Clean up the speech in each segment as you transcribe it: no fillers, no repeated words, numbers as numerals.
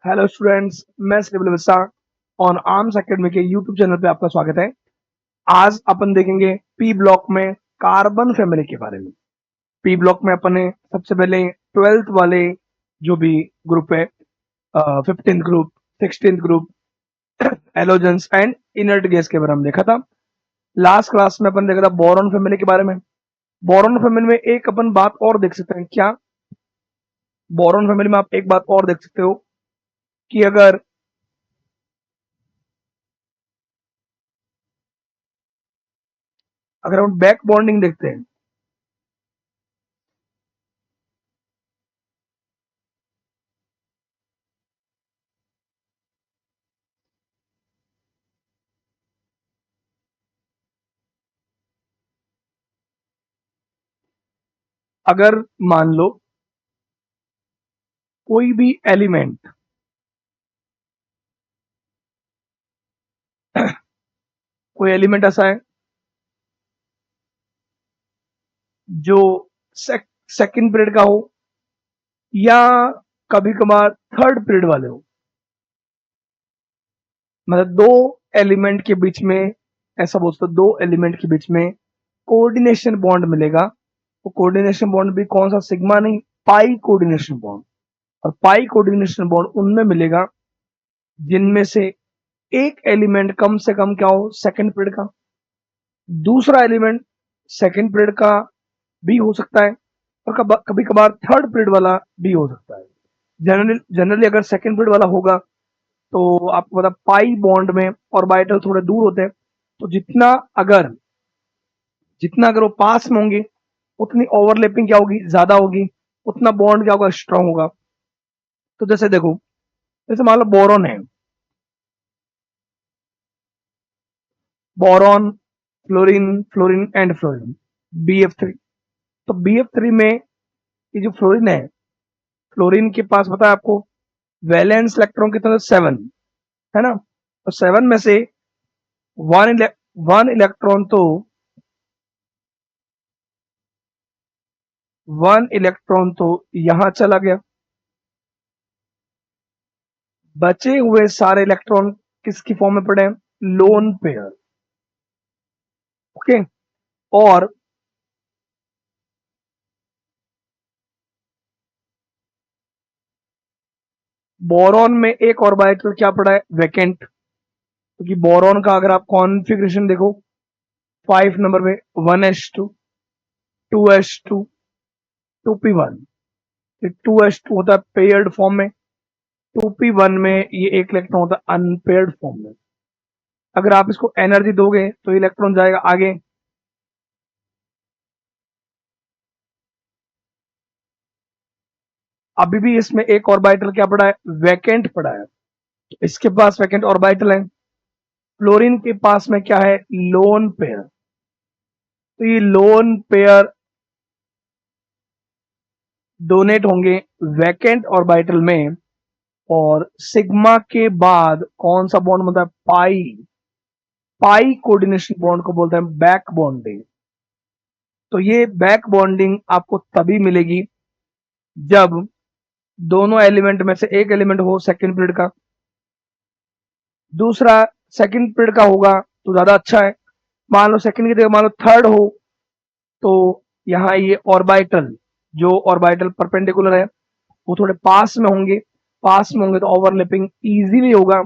Hello students, मैं श्रीवल विसा on arms academy के YouTube channel पे आपका स्वागत है। आज अपन देखेंगे पी ब्लॉक में कार्बन फैमिली के बारे में। पी ब्लॉक में अपन ने सबसे पहले 12th वाले जो भी ग्रुप है, 15th group, 16th group, halogens and inert gas के बारे में देखा था। लास्ट क्लास में अपन देखा था बोरॉन फैमिली के बारे में। बोरॉन फैमिली में एक अपन बात और देख सकते हैं। क्या बोरॉन फैमिली में आप एक बात और देख सकते हो कि अगर हम बैक बॉन्डिंग देखते हैं, अगर मान लो कोई भी एलिमेंट कोई एलिमेंट ऐसा है जो सेकंड पीरियड का हो या कभी कभार थर्ड पीरियड वाले हो, मतलब दो एलिमेंट के बीच में, ऐसा बोलते दो एलिमेंट के बीच में कोऑर्डिनेशन बॉन्ड मिलेगा। वो कोऑर्डिनेशन बॉन्ड भी कौन सा, सिग्मा नहीं, पाई कोऑर्डिनेशन बॉन्ड। और पाई कोऑर्डिनेशन बॉन्ड उनमें मिलेगा जिनमें से एक एलिमेंट कम से कम क्या हो, सेकंड पीरियड का। दूसरा एलिमेंट सेकंड पीरियड का भी हो सकता है और कभी कभार थर्ड पीरियड वाला भी हो सकता है। जनरली अगर सेकंड पीरियड वाला होगा तो आपको पता पाई बॉन्ड में ऑर्बिटल थोड़े दूर होते हैं, तो अगर जितना अगर वो पास में होंगे उतनी ओवरलैपिंग क्या होगी, ज्यादा होगी, उतना बॉन्ड क्या होगा, स्ट्रांग होगा। तो जैसे देखो, जैसे मान लो बोरॉन है, boron, fluorine, fluorine and fluorine, BF3। तो BF3 में ये जो फ्लोरीन है, फ्लोरीन के पास पता है आपको वैलेंस इलेक्ट्रॉन कितना, 7 है ना। तो 7 में से वन वन इलेक्ट्रॉन तो यहां चला गया। बचे हुए सारे इलेक्ट्रॉन किसकी फॉर्म में पड़े हैं, लोन पेयर। ओके। और बोरॉन में एक ऑर्बिटल क्या पड़ा है, वैकेंट। क्योंकि बोरॉन का अगर आप कॉन्फ़िगरेशन देखो, 5 नंबर में 1s2, 2s2, 2p1। 2s2 होता है पेयर्ड फॉर्म में, 2p1 में ये एक इलेक्ट्रॉन होता है अनपेयर्ड फॉर्म में। अगर आप इसको एनर्जी दोगे तो इलेक्ट्रॉन जाएगा आगे। अभी भी इसमें एक ऑर्बिटल क्या पड़ा है, वैकेंट पड़ा है। तो इसके पास वैकेंट ऑर्बिटल है। फ्लोरीन के पास में क्या है, लोन पेयर। तो ये लोन पेयर डोनेट होंगे वैकेंट ऑर्बिटल में। और सिग्मा के बाद कौन सा बॉन्ड बनता है, पाई। पाई कोऑर्डिनेशन बॉन्ड को बोलते हैं बैक बॉन्डिंग। तो ये बैक बॉन्डिंग आपको तभी मिलेगी जब दोनों एलिमेंट में से एक एलिमेंट हो सेकंड पीरियड का, दूसरा सेकंड पीरियड का होगा तो ज्यादा अच्छा है। मान लो सेकंड की जगह मान लो थर्ड हो, तो यहाँ ये ऑर्बिटल, जो ऑर्बिटल परपेंडिकुलर है वो थोड़े पास में होंगे। पास में होंगे तो ओवरलैपिंग इजीली होगा,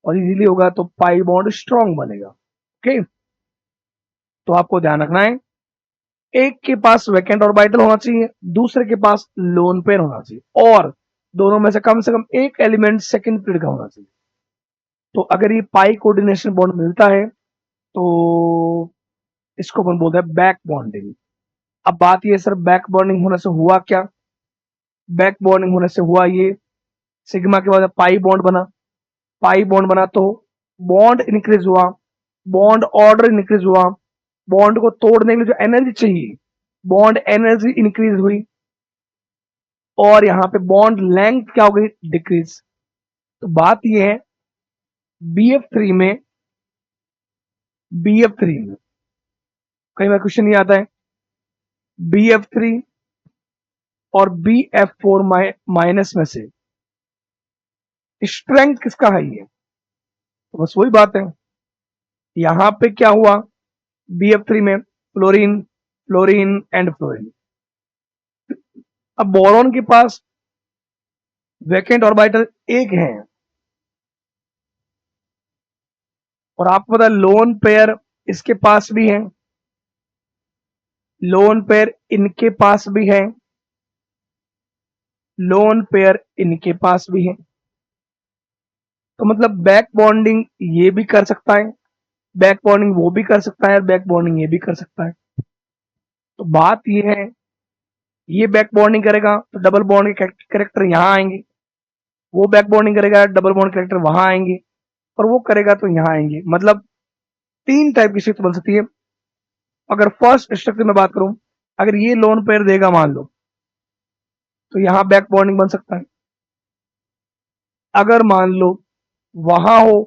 और इजीली होगा तो पाई बॉन्ड स्ट्रांग बनेगा। ओके। तो आपको ध्यान रखना है, एक के पास वैकेंट ऑर्बिटल होना चाहिए, दूसरे के पास लोन पेयर होना चाहिए, और दोनों में से कम एक एलिमेंट सेकंड पीरियड का होना चाहिए। तो अगर ये पाई कोऑर्डिनेशन बॉन्ड मिलता है तो इसको अपन बोलते हैं बैक बॉन्डिंग। अब बात ये सर, बैक बॉन्डिंग होने से हुआ क्या, बैक बॉन्डिंग होने से हुआ ये, सिग्मा के बाद पाई बॉन्ड बना। पाई बॉन्ड बना तो बॉन्ड इंक्रीज हुआ, बॉन्ड ऑर्डर इंक्रीज हुआ, बॉन्ड को तोड़ने के लिए जो एनर्जी चाहिए, बॉन्ड एनर्जी इंक्रीज हुई, और यहां पे बॉन्ड लेंथ क्या हो गई, डिक्रीज। तो बात यह है, BF3 में BF3 में कई बार क्वेश्चन ये आता है, BF3 और BF4 माइनस में से स्ट्रेंथ किसका हाई है, तो बस वही बात है। यहां पे क्या हुआ, BF3 में फ्लोरीन फ्लोरीन एंड फ्लोरीन। अब बोरॉन के पास वैकेंट ऑर्बिटल एक है, और आपको पता है लोन पेयर इसके पास भी है, लोन पेयर इनके पास भी है, लोन पेयर इनके पास भी है। तो मतलब बैक बॉन्डिंग ये भी कर सकता है, बैक बॉन्डिंग वो भी कर सकता है, और बैक बॉन्डिंग ये भी कर सकता है। तो बात ये है, ये बैक बॉन्डिंग करेगा तो डबल बॉन्ड के कैरेक्टर यहां आएंगे, वो बैक बॉन्डिंग करेगा डबल बॉन्ड कैरेक्टर वहां आएंगे, और वो करेगा तो यहां आएंगे। मतलब 3 टाइप की स्ट्रक्चर बन सकती है। अगर फर्स्ट स्ट्रक्चर में बात करूं, अगर ये लोन पेयर देगा मान लो, तो यहां बैक बॉन्डिंग बन सकता है। अगर मान लो वहां हो,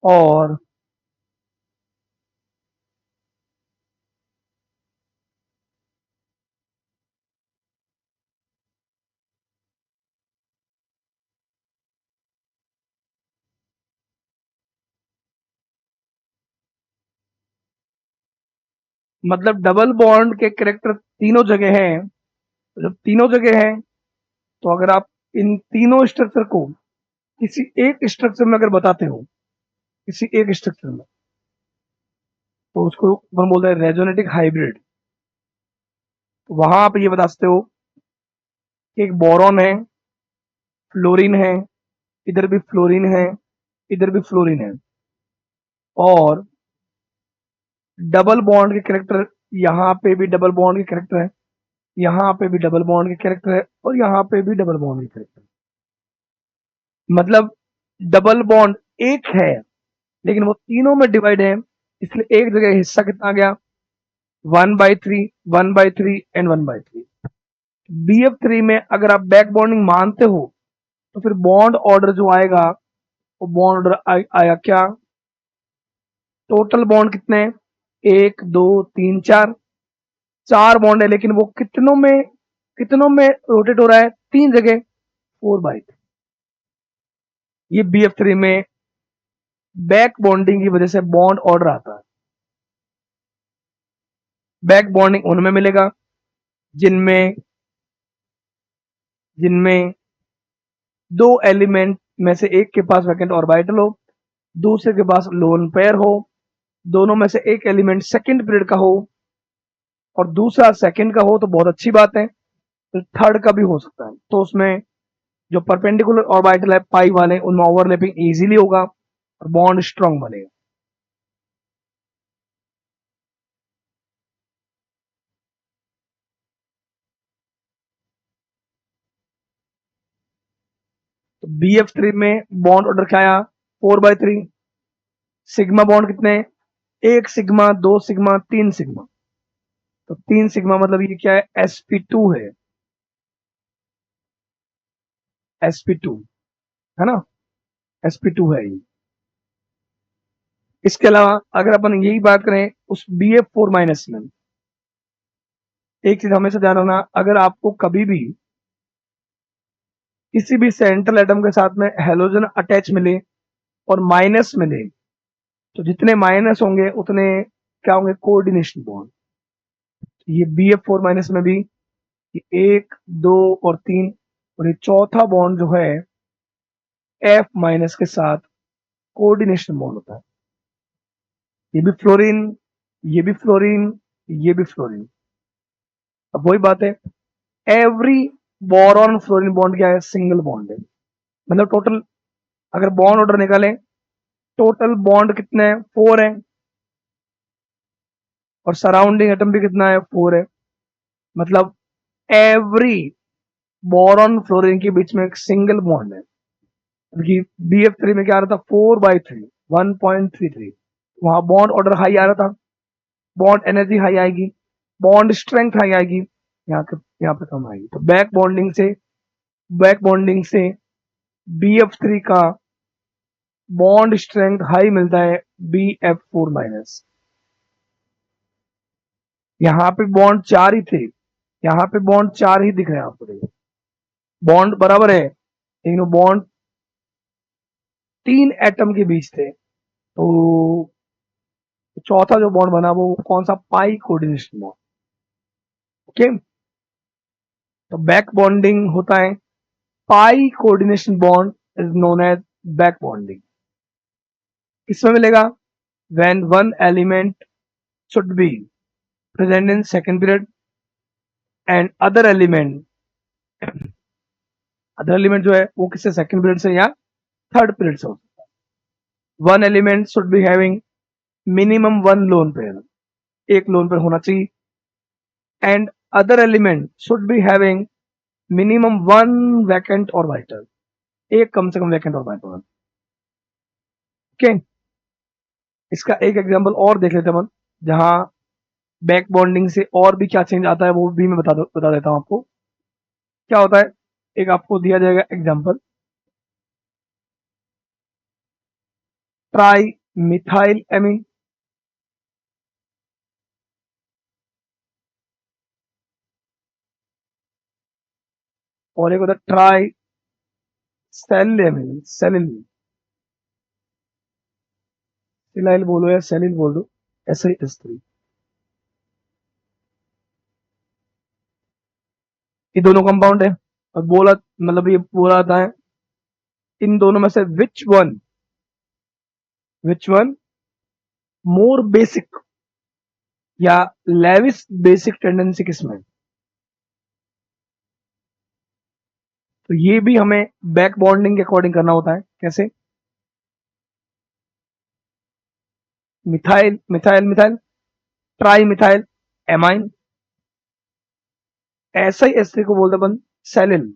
और मतलब डबल बॉन्ड के कैरेक्टर तीनों जगह हैं। तो जब तीनों जगह हैं, तो अगर आप इन तीनों स्ट्रक्चर को किसी एक स्ट्रक्चर में अगर बताते हो, किसी एक स्ट्रक्चर में, तो उसको अपन बोलते हैं रेजोनेटिक हाइब्रिड। तो वहां आप ये बता सकते हो कि एक बोरॉन है, फ्लोरीन है, इधर भी फ्लोरीन है, इधर भी फ्लोरीन है, और डबल बॉन्ड के कैरेक्टर, यहाँ पे भी डबल बॉन्ड के कैरेक्टर है, यहाँ पे भी डबल बॉन्ड के कैरेक्टर है, और यहाँ पे भी डबल बॉन्ड के कैरेक्टर है। मतलब डबल बॉन्ड एक है, लेकिन वो तीनों में डिवाइड है, इसलिए एक जगह हिस्सा कितना आ गया, 1/3, 1/3 एंड 1/3। BF3 में अगर आप बैक बॉन्डिंग मानते हो, तो फिर बॉन्ड ऑर्डर जो आएगा, वो बॉन्ड ऑर्डर आया क्या, टोटल बॉन्ड कितने हैं, 1 2 3 4, 4 बॉन्ड है, लेकिन वो कितनों में रोटेट हो रहा है, 3 जगह, 4/3। ये BF3 में बैक बॉन्डिंग की वजह से बॉन्ड ऑर्डर आता है। बैक बॉन्डिंग उनमें मिलेगा जिनमें जिनमें 2 एलिमेंट में से एक के पास वैकेंट ऑर्बिटल हो, दूसरे के पास लोन पेयर हो, दोनों में से एक एलिमेंट सेकंड पीरियड का हो, और दूसरा सेकंड का हो, तो बहुत अच्छी बात है। तो थर्ड का भी हो सकता है, तो उसमें जो परपेंडिकुलर ऑर्बिटल है पाई वाले, उनमें ओवरलैपिंग इजीली होगा और बॉन्ड स्ट्रांग बनेगा। तो BF3 में बॉन्ड ऑर्डर क्या आया, 4/3। सिग्मा बॉन्ड कितने, 1 सिग्मा, 2 सिग्मा, 3 सिग्मा। तो 3 सिग्मा मतलब ये क्या है, sp2 है, sp2 है ना, sp2 है ये। इसके अलावा अगर अपन यही बात करें उस BF4- में, एक चीज हमेशा ध्यान रखना, अगर आपको कभी भी किसी भी सेंट्रल एटम के साथ में हेलोजन अटैच मिले और माइनस मिले, तो जितने माइनस होंगे उतने क्या होंगे, कोऑर्डिनेशन बॉन्ड। ये BF4- में भी 1 2 और 3, और ये चौथा बॉन्ड जो है F- के साथ कोऑर्डिनेशन बॉन्ड होता है। ये भी फ्लोरीन, ये भी फ्लोरीन, ये भी फ्लोरीन। अब वही बात है, एवरी बोरॉन फ्लोरीन बॉन्ड क्या है, सिंगल बॉन्ड है। मतलब टोटल अगर बॉन्ड ऑर्डर निकालें, टोटल बॉन्ड कितने हैं, 4 है, और सराउंडिंग एटम भी कितना है, 4 है। मतलब एवरी बोरॉन फ्लोरीन के बीच में एक सिंगल बॉन्ड है। क्योंकि BF3 में क्या आ रहा था, 4/3, 1.33, वहां बॉन्ड ऑर्डर हाई आ रहा था, बॉन्ड एनर्जी हाई आएगी, बॉन्ड स्ट्रेंथ हाई आएगी, यहाँ पे कम आएगी। तो बैक बॉन्डिंग से BF3 का बॉन्ड स्ट्रेंथ हाई मिलता है BF4 माइनस। यहाँ पे बॉन्ड 4 ही थे, यहाँ पे बॉन्ड 4 ही दिख रहे हैं आपको, देखो बॉन्ड बराबर है लेकिन वो बॉन्ड 3 एटम के बीच थे। तो चौथा जो बॉन्ड बना वो कौन सा, पाई कोऑर्डिनेशन बॉन्ड। ओके, तो बैक बॉन्डिंग होता है, pi coordination bond is known as back bonding. किसमें मिलेगा, when one element should be present in second period and other element जो है वो किससे, सेकेंड पीरियड से या थर्ड पीरियड से होता है। One element should be having minimum one lone pair, एक लोन पेयर होना चाहिए, and other element should be having minimum one vacant orbital, एक कम से कम वैकेंट ऑर्बिटल। ओके, इसका एक एग्जांपल और देख लेते हैं अपन, जहां बैक बॉन्डिंग से और भी क्या चेंज आता है वो भी मैं बता देता हूं आपको क्या होता है। एक आपको दिया जाएगा एग्जांपल, ट्राई मिथाइल एमीन, और एक होता है ट्राई सेलिल, सिलाइल बोलो या सेलिल बोल दो, ऐसे ही स्त्री। ये दोनों कंपाउंड है और बोला मतलब ये पूरा आता है, इन दोनों में से विच वन मोर बेसिक या लेविस बेसिक टेंडेंसी किसमें। तो ये भी हमें बैक बॉन्डिंग के अकॉर्डिंग करना होता है। कैसे, methyl methyl methyl tri methyl amine, ऐसा ही एस्टर को बोलते अपन सेलिल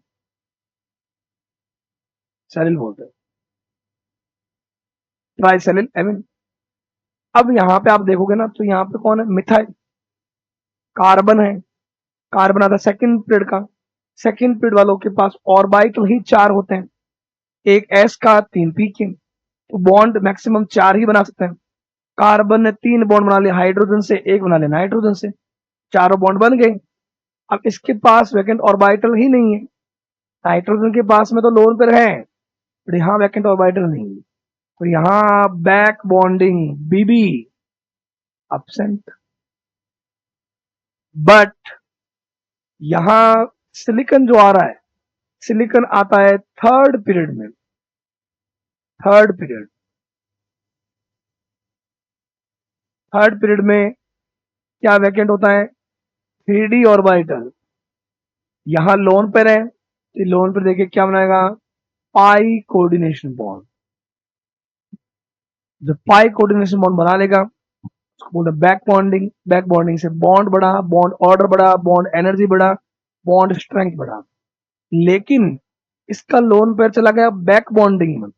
बोलते हैं, ट्राई सेलिल एमिन। अब यहां पे आप देखोगे ना तो यहां पे कौन है, मिथाइल, कार्बन है, कार्बन आता है सेकंड पीरियड का, सेकंड पीरियड वालों के पास ऑर्बिटल ही 4 होते हैं, एक एस का 3 पी के, तो बॉन्ड मैक्सिमम 4 ही बना सकते हैं। कार्बन ने 3 बॉन्ड बना लिए हाइड्रोजन से, एक बना लिया नाइट्रोजन से, चारों बॉन्ड बन गए। अब इसके पास वैकेंट ऑर्बिटल ही नहीं है, नाइट्रोजन के पास में तो लोन पर है पर यहाँ वैकेंट ऑर्बिटल नहीं है, तो यहाँ बैक बॉन्डिंग बीबी एब्सेंट। बट यहां सिलिकॉन जो आ रहा है, सिलिकॉन आता है थर्ड पीरियड में, थर्ड पीरियड में क्या वैकेंट होता है, 3D ऑर्बिटल, यहां लोन पर है, तो लोन पर देखिए क्या बनाएगा, पाई कोऑर्डिनेशन बॉन्ड। जब पाई कोऑर्डिनेशन बॉन्ड बना लेगा उसको बोलते बैक बॉन्डिंग। बैक बॉन्डिंग से बॉन्ड बढ़ा, बॉन्ड ऑर्डर बढ़ा, बॉन्ड एनर्जी बढ़ा, बॉन्ड स्ट्रेंथ बढ़ा। लेकिन इसका लोन पेयर चला गया बैक बॉन्डिंग में,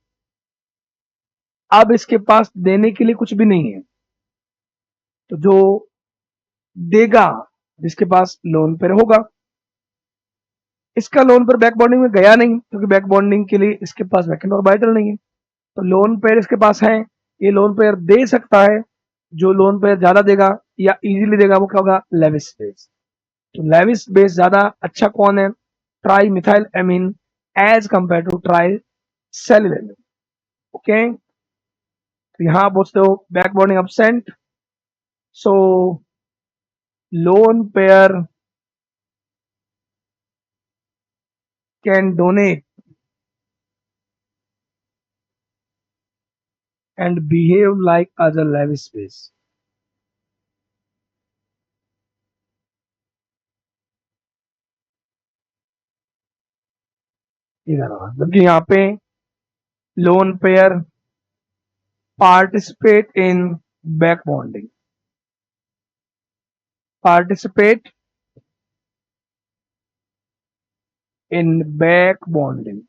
अब इसके पास देने के लिए कुछ भी नहीं है, तो जो देगा जिसके पास लोन पेयर होगा, इसका लोन पेयर बैक बॉन्डिंग में गया नहीं क्योंकि बैक बॉन्डिंग के लिए इसके पास वैकेंट ऑर्बिटल नहीं है, तो लोन पेयर इसके पास है, ये लोन पेयर दे सकता है। जो लोन पेयर ज्यादा देगा या इजीली देगा वो क्या होगा, लेविस बेस। तो लेविस बेस ज्यादा अच्छा कौन है, trimethylamine as compare to trisilylamine. Okay, तो यहां पूछते हो back bonding absent, so lone pair can donate and behave like other Lewis base. इधर क्योंकि यहाँ पे lone pair participate in back bonding, participate in back bonding,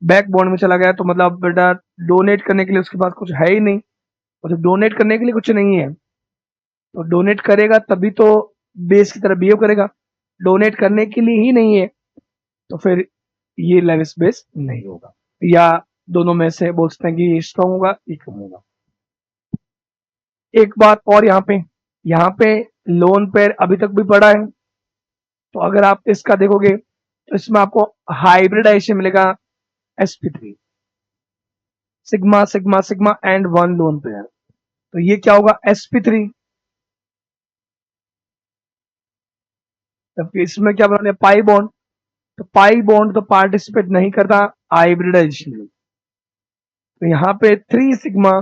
back bond में चला गया तो मतलब बेटा डोनेट करने के लिए उसके पास कुछ है ही नहीं, और जब डोनेट करने के लिए कुछ नहीं है तो डोनेट करेगा तभी तो बेस की तरह बिहेव करेगा, डोनेट करने के लिए ही नहीं है तो फिर ये लेविस बेस नहीं होगा, या दोनों में से बोल सकते हैं कि ये स्ट्रॉन्ग होगा ये कम होगा। एक बात और यहाँ पे लोन पेयर अभी तक भी पड़ा है, तो अगर आप इसका देखोगे तो इसमें आपको हाइब्रिडाइजेशन मिलेगा sp3 sigma sigma sigma and 1 lone pair, तो ये क्या होगा sp3। जबकि इसमें क्या बना पाई बॉन्ड, तो पाई बॉन्ड तो पार्टिसिपेट नहीं करता हाइब्रिडाइजेशन में, तो यहाँ पे 3 सिग्मा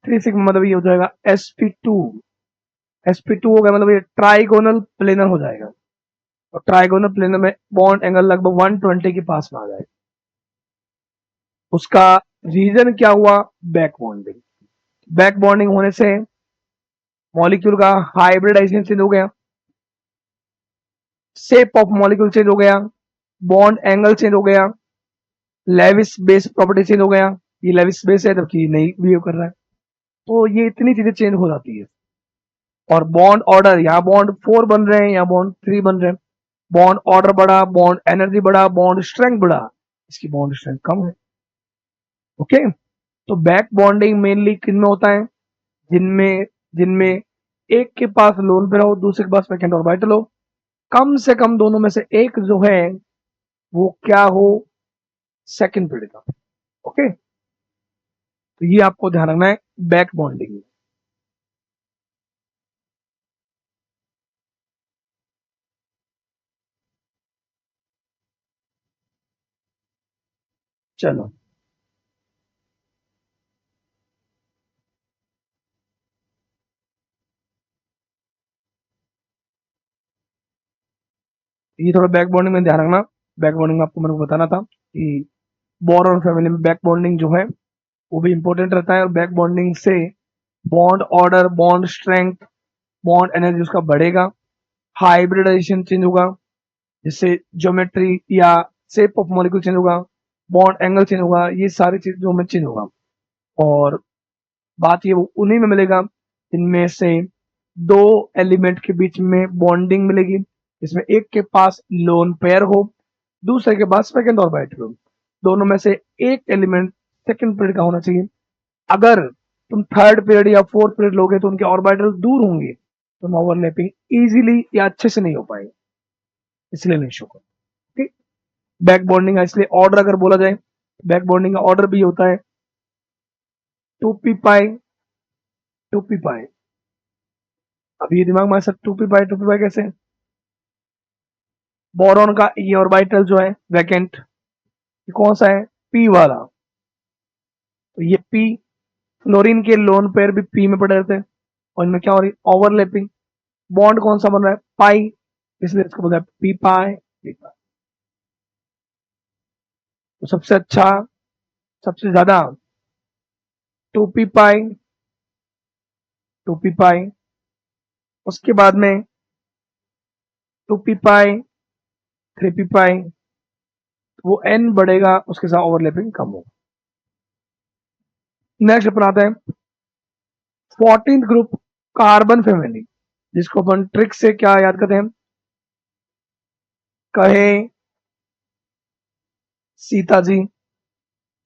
मतलब ये हो जाएगा sp2 हो गया, मतलब ये ट्राइगोनल प्लेनर हो जाएगा, और ट्राइगोनल प्लेनर में बॉन्ड एंगल लगभग 120 के पास में आ जाएगा। उसका रीजन क्या हुआ, बैक बॉन्डिंग होने से मॉलिक्यूल का हाइब्रिडाइजेशन चेंज हो गया, शेप ऑफ मॉलिक्यूल चेंज हो गया, बॉन्ड एंगल चेंज हो गया, लेविस बेस प्रॉपर्टी चेंज हो गया, ये लेविस बेस है जबकि नहीं बिहेव कर रहा है, तो ये इतनी चीजें चेंज हो जाती है। और बॉन्ड ऑर्डर, यहाँ बॉन्ड 4 बन रहे हैं, यहाँ बॉन्ड 3 बन रहे हैं, बॉन्ड ऑर्डर बढ़ा, बॉन्ड एनर्जी बढ़ा, बॉन्ड स्ट्रेंथ बढ़ा, इसकी बॉन्ड स्ट्रेंथ कम है। ओके, तो बैक बॉन्डिंग मेनली किन में होता है, जिनमें जिनमें एक के पास लोन पे रहो, दूसरे के पास वैकेंट ऑर्बिटल हो, कम से कम दोनों में से एक जो है वो क्या हो, सेकंड पीरियड का। ओके, तो ये आपको ध्यान रखना है बैक बॉन्डिंग में। चलो, ये थोड़ा बैक बॉन्डिंग में ध्यान रखना। बैक बॉन्डिंग में आपको मेरे को बताना था कि बोरॉन फैमिली में बैक बॉन्डिंग जो है वो भी इंपॉर्टेंट रहता है, और बैक बॉन्डिंग से bond order, bond strength, bond energy उसका बढ़ेगा, हाइब्रिडाइजेशन चेंज होगा, जिससे ज्योमेट्री या शेप ऑफ मॉलिक्यूल चेंज होगा, बॉन्ड एंगल चेंज होगा, ये सारी चीजों में चेंज होगा। और बात ये उन्हीं में मिलेगा जिनमें से दो एलिमेंट के बीच में बॉन्डिंग मिलेगी, इसमें एक के पास लोन पेयर हो, दूसरे के पास सेकंड ऑर्बिटल हो, दोनों में से एक एलिमेंट सेकंड पीरियड का होना चाहिए। अगर तुम थर्ड पीरियड या फोर्थ पीरियड लोगे तो उनके ऑर्बिटल दूर होंगे, तो ओवरलैपिंग इजीली या अच्छे से नहीं हो पाएगी, इसलिए नहीं शो कर। ठीक, बैक बॉन्डिंग का इसलिए ऑर्डर अगर बोला जाए, बैक बॉन्डिंग का ऑर्डर भी होता है 2p पाई 2p पाई। अब ये दिमाग में सब 2p पाई कैसे, बोरॉन का ये ऑर्बिटल जो है वैकेंट, ये कौन सा है, p वाला, तो ये p, फ्लोरीन के लोन पेयर भी p में पड़े रहते हैं, और इनमें क्या हो रही है, ओवरलैपिंग, बॉन्ड कौन सा बन रहा है, पाई, इसलिए इसको बोलते हैं p पाई p पाई। तो सबसे अच्छा, सबसे ज्यादा 2p पाई 2p पाई, उसके बाद में 2p पाई 3p पाई, वो n बढ़ेगा उसके साथ ओवरलैपिंग कम होगा। नेक्स्ट अपन आते हैं 14th ग्रुप, कार्बन फैमिली, जिसको अपन ट्रिक से क्या याद करते हैं, कहे सीता जी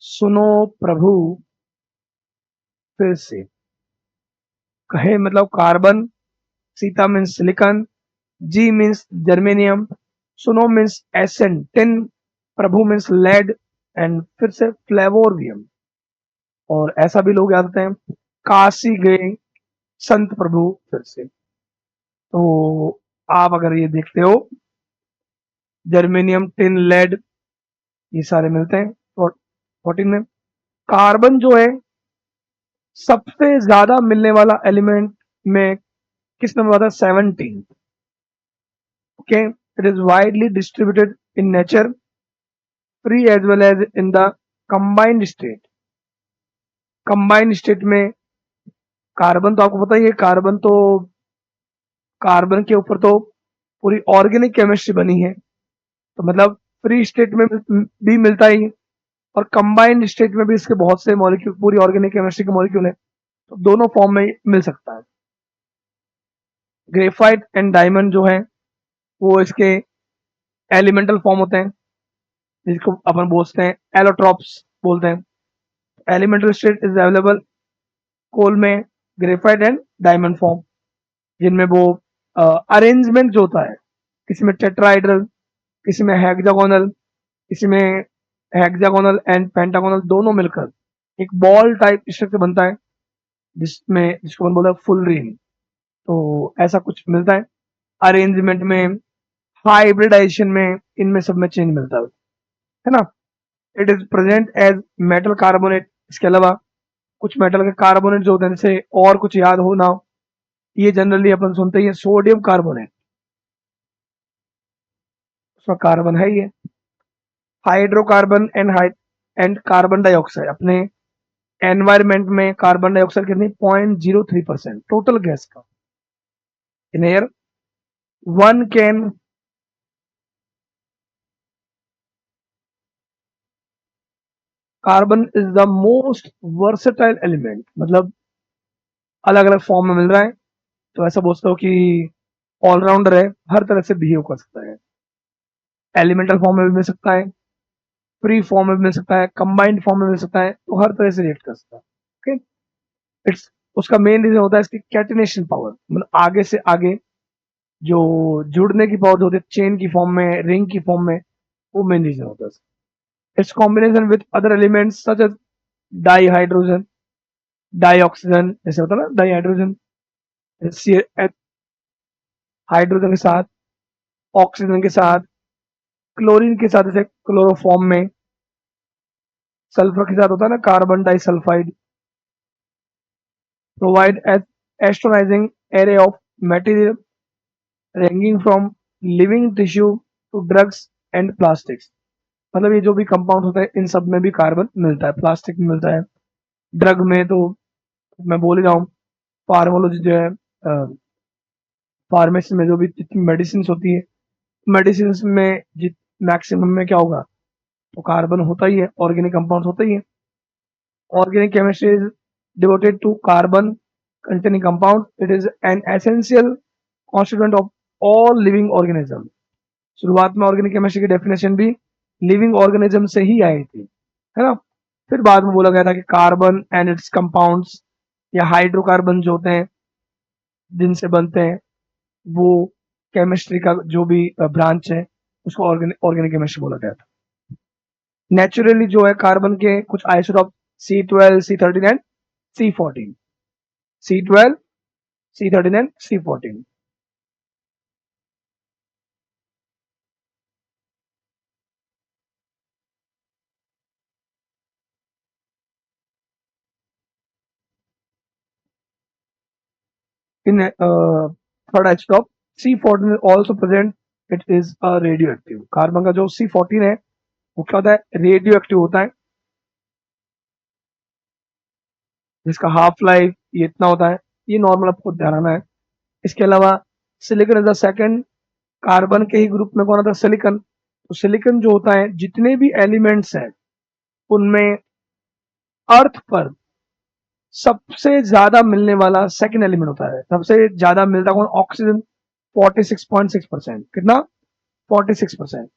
सुनो प्रभु फिर से, कहे मतलब carbon, Sita means silicon, G means germanium, सुनो means SN tin, Prabhu means lead, and फिर से फ्लेवोरियम। और ऐसा भी लोग याद रखते हैं, काशी गए संत प्रभु फिर से। तो आप अगर ये देखते हो, जर्मेनियम, टिन, लेड, ये सारे मिलते हैं 14 में। कार्बन जो है सबसे ज्यादा मिलने वाला एलिमेंट में किस नंबर आता है, 17। Okay, it is widely distributed in nature, free as well as in the combined state. Combined state में कार्बन तो आपको पता ही है, कार्बन के ऊपर तो पूरी ऑर्गेनिक केमिस्ट्री बनी है, तो मतलब फ्री स्टेट में भी मिलता ही, और कंबाइंड स्टेट में भी इसके बहुत से मॉलिक्यूल, पूरी ऑर्गेनिक केमिस्ट्री के मॉलिक्यूल है, तो दोनों फॉर्म में मिल सकता है। ग्रेफाइट एंड डायमंड जो है वो इसके एलिमेंटल फॉर्म होते हैं, जिसको अपन बोलते हैं एलोट्रॉप्स बोलते हैं। एलिमेंटल स्टेट इज अवेलेबल कोल में ग्रेफाइट एंड डायमंड फॉर्म, जिनमें वो अरेंजमेंट जो होता है, किसी में टेट्राइड्रल, किसी में हेक्सागोनल, किसी में हेक्सागोनल एंड पेंटागोनल दोनों मिलकर एक बॉल टाइप स्ट्रक्चर बनता है, जिसको अपन बोलते हैं फुल रिंग। तो ऐसा कुछ मिलता है अरेंजमेंट में, हाइब्रिडाइजेशन में, इनमें सब में चेंज मिलता है ना। It is present as metal carbonate. इसके अलावा कुछ मेटल के कार्बोनेट जो होते हैं, जैसे और कुछ याद हो ना हो, ये जनरली अपन सुनते ही सोडियम कार्बोनेट, उसका कार्बन है ये। हाइड्रोकार्बन एंड कार्बन डाइऑक्साइड, अपने एनवायरमेंट में कार्बन डाइऑक्साइड कितनी 0.03% टोटल गैस का in air. One can carbon is the most versatile element, मतलब अलग अलग फॉर्म में मिल रहा है, तो ऐसा बोलते हो कि ऑलराउंडर है, हर तरह से बिहेव कर सकता है। एलिमेंटल फॉर्म में भी मिल सकता है, फ्री फॉर्म में भी मिल सकता है, कंबाइंड फॉर्म में मिल सकता है, तो हर तरह से रिएक्ट कर सकता है। ओके, इट्स उसका मेन रीजन होता है इसकी कैटिनेशन पावर, मतलब आगे से आगे जो जुड़ने की पावर होती है, चेन की फॉर्म में, रिंग की फॉर्म में, वो मेन रीजन होता है। It's combination with other elements such as di hydrogen, di oxygen, जैसे होता है ना डाई हाइड्रोजन, हाइड्रोजन के साथ, ऑक्सीजन के साथ, क्लोरीन के साथ, जैसे क्लोरोफॉर्म में, सल्फर के साथ होता है ना carbon disulphide, provide as astonishing array of material ranging from living tissue to drugs and plastics। मतलब ये जो भी कंपाउंड होता है, इन सब में भी कार्बन मिलता है, प्लास्टिक में मिलता है, ड्रग में तो मैं बोल ही रहा हूँ, फार्मोलॉजी जो है, फार्मेसी में जो भी जितनी मेडिसिन होती है, मेडिसिन में जित मैक्सिमम में क्या होगा, तो कार्बन होता ही है, ऑर्गेनिक कंपाउंड होता ही है। Organic chemistry is devoted to carbon containing compound, it is an essential constituent of all living organism। शुरुआत में ऑर्गेनिक केमिस्ट्री की डेफिनेशन भी लिविंग ऑर्गेनिज्म से ही आई थी, है ना। फिर बाद में बोला गया था कि कार्बन एंड इट्स कंपाउंड्स या हाइड्रोकार्बन जो होते हैं जिनसे बनते हैं, वो केमिस्ट्री का जो भी ब्रांच है, उसको ऑर्गेनिक केमिस्ट्री बोला गया था। नेचुरली जो है कार्बन के कुछ isotope C12, C13 and C14, C12, C13 and C14। In third isotop C14 is also present, it is a radioactive। Carbon का जो C14 है वो क्या होता है, रेडियो एक्टिव होता है, जिसका हाफ लाइफ ये इतना होता है, ये नॉर्मल आपको ध्यान रखना है। इसके अलावा silicon is the second, carbon के ही ग्रुप में कौन आता है, सिलिकॉन। तो सिलिकॉन जो होता है, जितने भी एलिमेंट्स हैं उनमें अर्थ पर सबसे ज्यादा मिलने वाला सेकंड एलिमेंट होता है। सबसे ज्यादा मिलता कौन, ऑक्सीजन, 46.6%। कितना, 46%।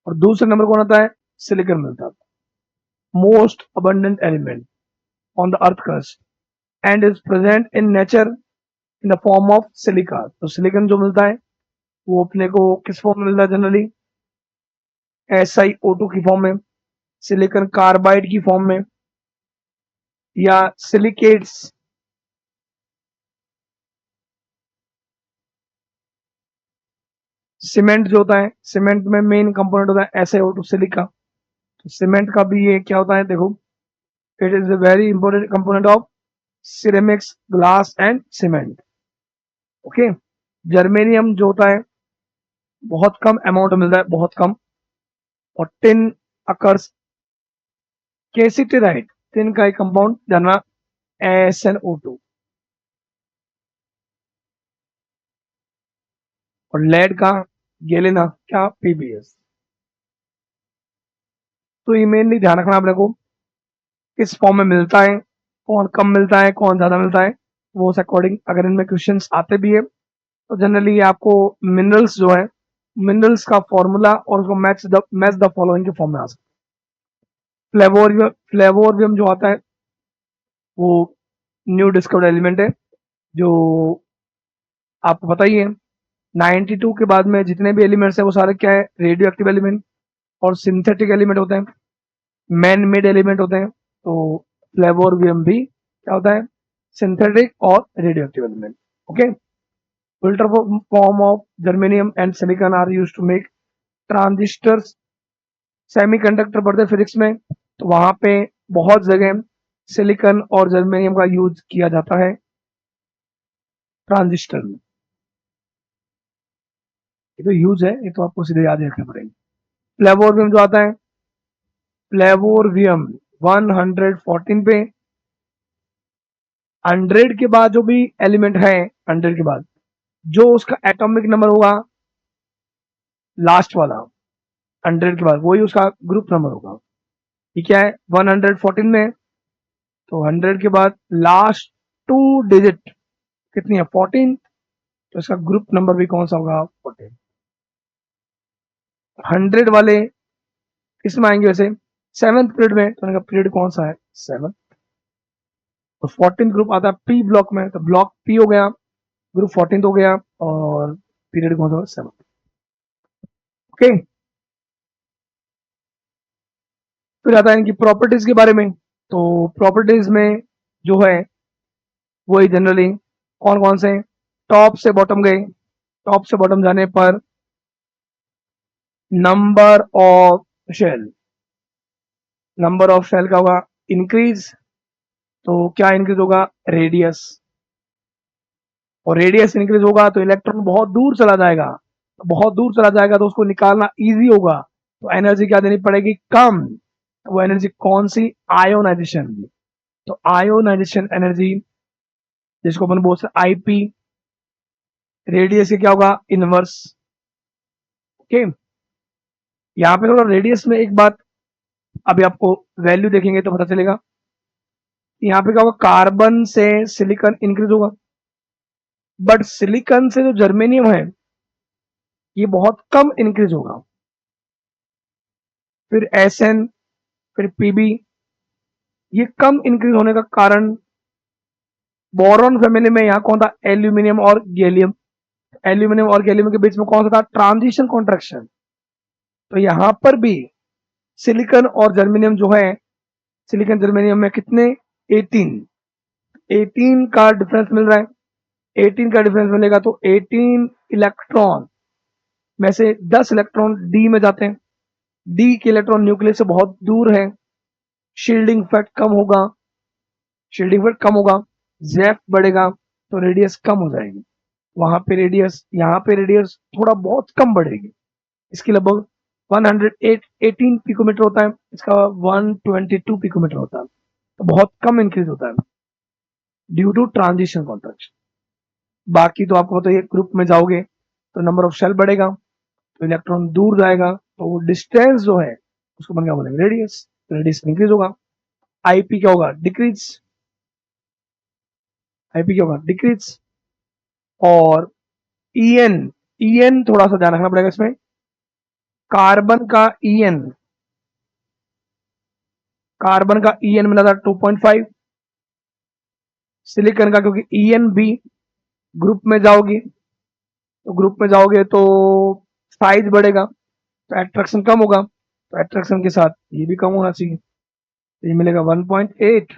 और दूसरे नंबर कौन आता है, सिलिकॉन मिलता है, most abundant element on the earth crust and is present in nature in the form of silica. तो सिलिकॉन जो मिलता है वो अपने को किस फॉर्म में मिलता है, जनरली SiO2 की फॉर्म में, सिलिकॉन कार्बाइड की फॉर्म में, या सिलिकेट्स। सीमेंट जो होता है, सीमेंट में मेन कंपोनेंट होता है SiO2, सिलिका। तो सीमेंट का भी ये क्या होता है, देखो, it is a very important component of ceramics, glass and cement. Okay, germanium जो होता है बहुत कम अमाउंट में मिलता है, बहुत कम। और टिन अकर्स, केसिटेराइट, टिन का एक कंपाउंड जानना, SnO2। और लेड का गैलेना क्या पीबीएस। तो ये मेनली ध्यान रखना अपने को किस फॉर्म में मिलता है, कौन कम मिलता है, कौन ज्यादा मिलता है, वो उस अकॉर्डिंग अगर इनमें क्वेश्चंस आते भी है तो जनरली आपको मिनरल्स जो है, मिनरल्स का फॉर्मूला और उसको मैच द फॉलोइंग के फॉर्म में आ सकता है। फ्लेवोरबियम जो आता है वो न्यू डिस्कवर्ड एलिमेंट है, जो आपको पता ही है 92 के बाद में जितने भी एलिमेंट्स है वो सारे क्या है, रेडियो एक्टिव एलिमेंट और सिंथेटिक एलिमेंट होते हैं, मैन मेड एलिमेंट होते हैं। तो फ्लेवोरबियम भी क्या होता है, सिंथेटिक और radio active element. Okay, filter form of germanium and silicon are used to make transistors. Semiconductor पढ़ते फिजिक्स में तो वहां पे बहुत जगह सिलिकॉन और जर्मेनियम का यूज किया जाता है ट्रांजिस्टर में। ये तो यूज है, ये तो आपको सीधे याद रखना पड़ेगा। फ्लेवोरबियम जो आता है, फ्लेवोरबियम 114 पे, 100 के बाद जो भी एलिमेंट है, 100 के बाद जो उसका एटॉमिक नंबर होगा लास्ट वाला, 100 के बाद वही उसका ग्रुप नंबर होगा। ये क्या है 114 में, तो 100 के बाद लास्ट 2 डिजिट कितनी है 14, तो इसका ग्रुप नंबर भी कौन सा होगा 14। 100 वाले किसमें आएंगे वैसे, 7th पीरियड में, तो उनका पीरियड कौन सा है 7। तो 14 ग्रुप आता है पी ब्लॉक में, तो ब्लॉक पी हो गया, ग्रुप 14 हो गया और पीरियड कौन सा 7। ओके, फिर आता है इनकी प्रॉपर्टीज के बारे में। तो प्रॉपर्टीज में जो है वही जनरली कौन कौन से, टॉप से बॉटम गए, टॉप से बॉटम जाने पर number of shell, number of shell का होगा इंक्रीज, तो क्या इंक्रीज होगा रेडियस, और रेडियस इंक्रीज होगा तो इलेक्ट्रॉन बहुत दूर चला जाएगा, तो बहुत दूर चला जाएगा तो उसको निकालना इजी होगा, तो एनर्जी क्या देनी पड़ेगी कम, तो वो एनर्जी कौन सी, आयोनाइजेशन। तो आयोनाइजेशन एनर्जी जिसको अपन बोलते हैं आईपी, रेडियस के क्या होगा इनवर्स। ओके, यहाँ पे थोड़ा रेडियस में एक बात अभी आपको वैल्यू देखेंगे तो पता चलेगा, यहाँ पे क्या होगा कार्बन से सिलिकॉन इंक्रीज होगा, बट सिलिकॉन से जो जर्मेनियम है ये बहुत कम इंक्रीज होगा। फिर एसएन, फिर पीबी, ये कम इंक्रीज होने का कारण बोरॉन फैमिली में यहाँ कौन था एल्यूमिनियम और गैलियम, एल्यूमिनियम और गैलियम के बीच में कौन सा था ट्रांजिशन कॉन्ट्रैक्शन। तो यहां पर भी सिलिकॉन और जर्मेनियम जो है, सिलिकॉन जर्मेनियम में कितने 18, 18 का डिफरेंस मिल रहा है। 18 का डिफरेंस मिलेगा तो 18 इलेक्ट्रॉन में से 10 इलेक्ट्रॉन डी में जाते हैं, डी के इलेक्ट्रॉन न्यूक्लियस से बहुत दूर है, शील्डिंग इफेक्ट कम होगा, शील्डिंग इफेक्ट कम होगा, जेफ बढ़ेगा तो रेडियस कम हो जाएगी, वहां पे रेडियस, यहाँ पे रेडियस थोड़ा बहुत कम बढ़ेगी, इसकी लगभग 118 पिकोमीटर होता है, इसका 122 पिकोमीटर होता है, तो बहुत कम इंक्रीज होता है ड्यू टू ट्रांजिशन कॉन्ट्रैक्शन। बाकी तो आपको बताइए ग्रुप में जाओगे तो नंबर ऑफ शेल बढ़ेगा, तो इलेक्ट्रॉन दूर जाएगा, तो वो डिस्टेंस जो है उसको अपन क्या बोलेंगे रेडियस, रेडियस इंक्रीज होगा। आईपी क्या होगा डिक्रीज, आईपी क्या होगा डिक्रीज। और ईएन, ईएन थोड़ा सा ध्यान रखना पड़ेगा इसमें, कार्बन का ईएन, कार्बन का ईएन मिला था 2.5, सिलिकॉन का क्योंकि ईएन भी ग्रुप में जाओगी, तो ग्रुप में जाओगे तो साइज बढ़ेगा तो एट्रैक्शन कम होगा, तो एट्रैक्शन के साथ ये भी कम होना चाहिए, तो ये मिलेगा 1.8।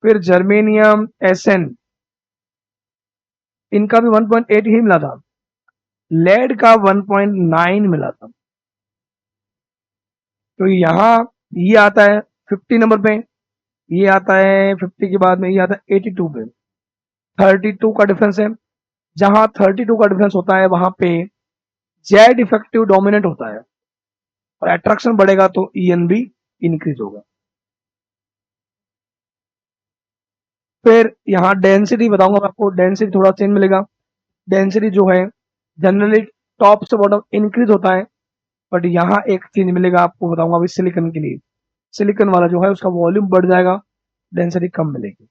फिर जर्मेनियम एसएन, इनका भी 1.8 ही मिला था, लेड का 1.9 मिला था, तो यहाँ ये आता है 50 नंबर पे, ये आता है 50 के बाद में ये आता है 82 पे, 32 का डिफरेंस है। जहां 32 का डिफरेंस होता है वहां पे जेड इफेक्टिव डोमिनेंट होता है और अट्रैक्शन बढ़ेगा तो ईएन भी इंक्रीज होगा। फिर यहाँ डेंसिटी बताऊंगा मैं आपको, डेंसिटी थोड़ा चेंज मिलेगा। डेंसिटी जो है जनरली टॉप से बॉटम इंक्रीज होता है, बट यहाँ एक चीज मिलेगा आपको, बताऊंगा अभी सिलिकॉन के लिए। सिलिकॉन वाला जो है उसका वॉल्यूम बढ़ जाएगा, डेंसिटी कम मिलेगी।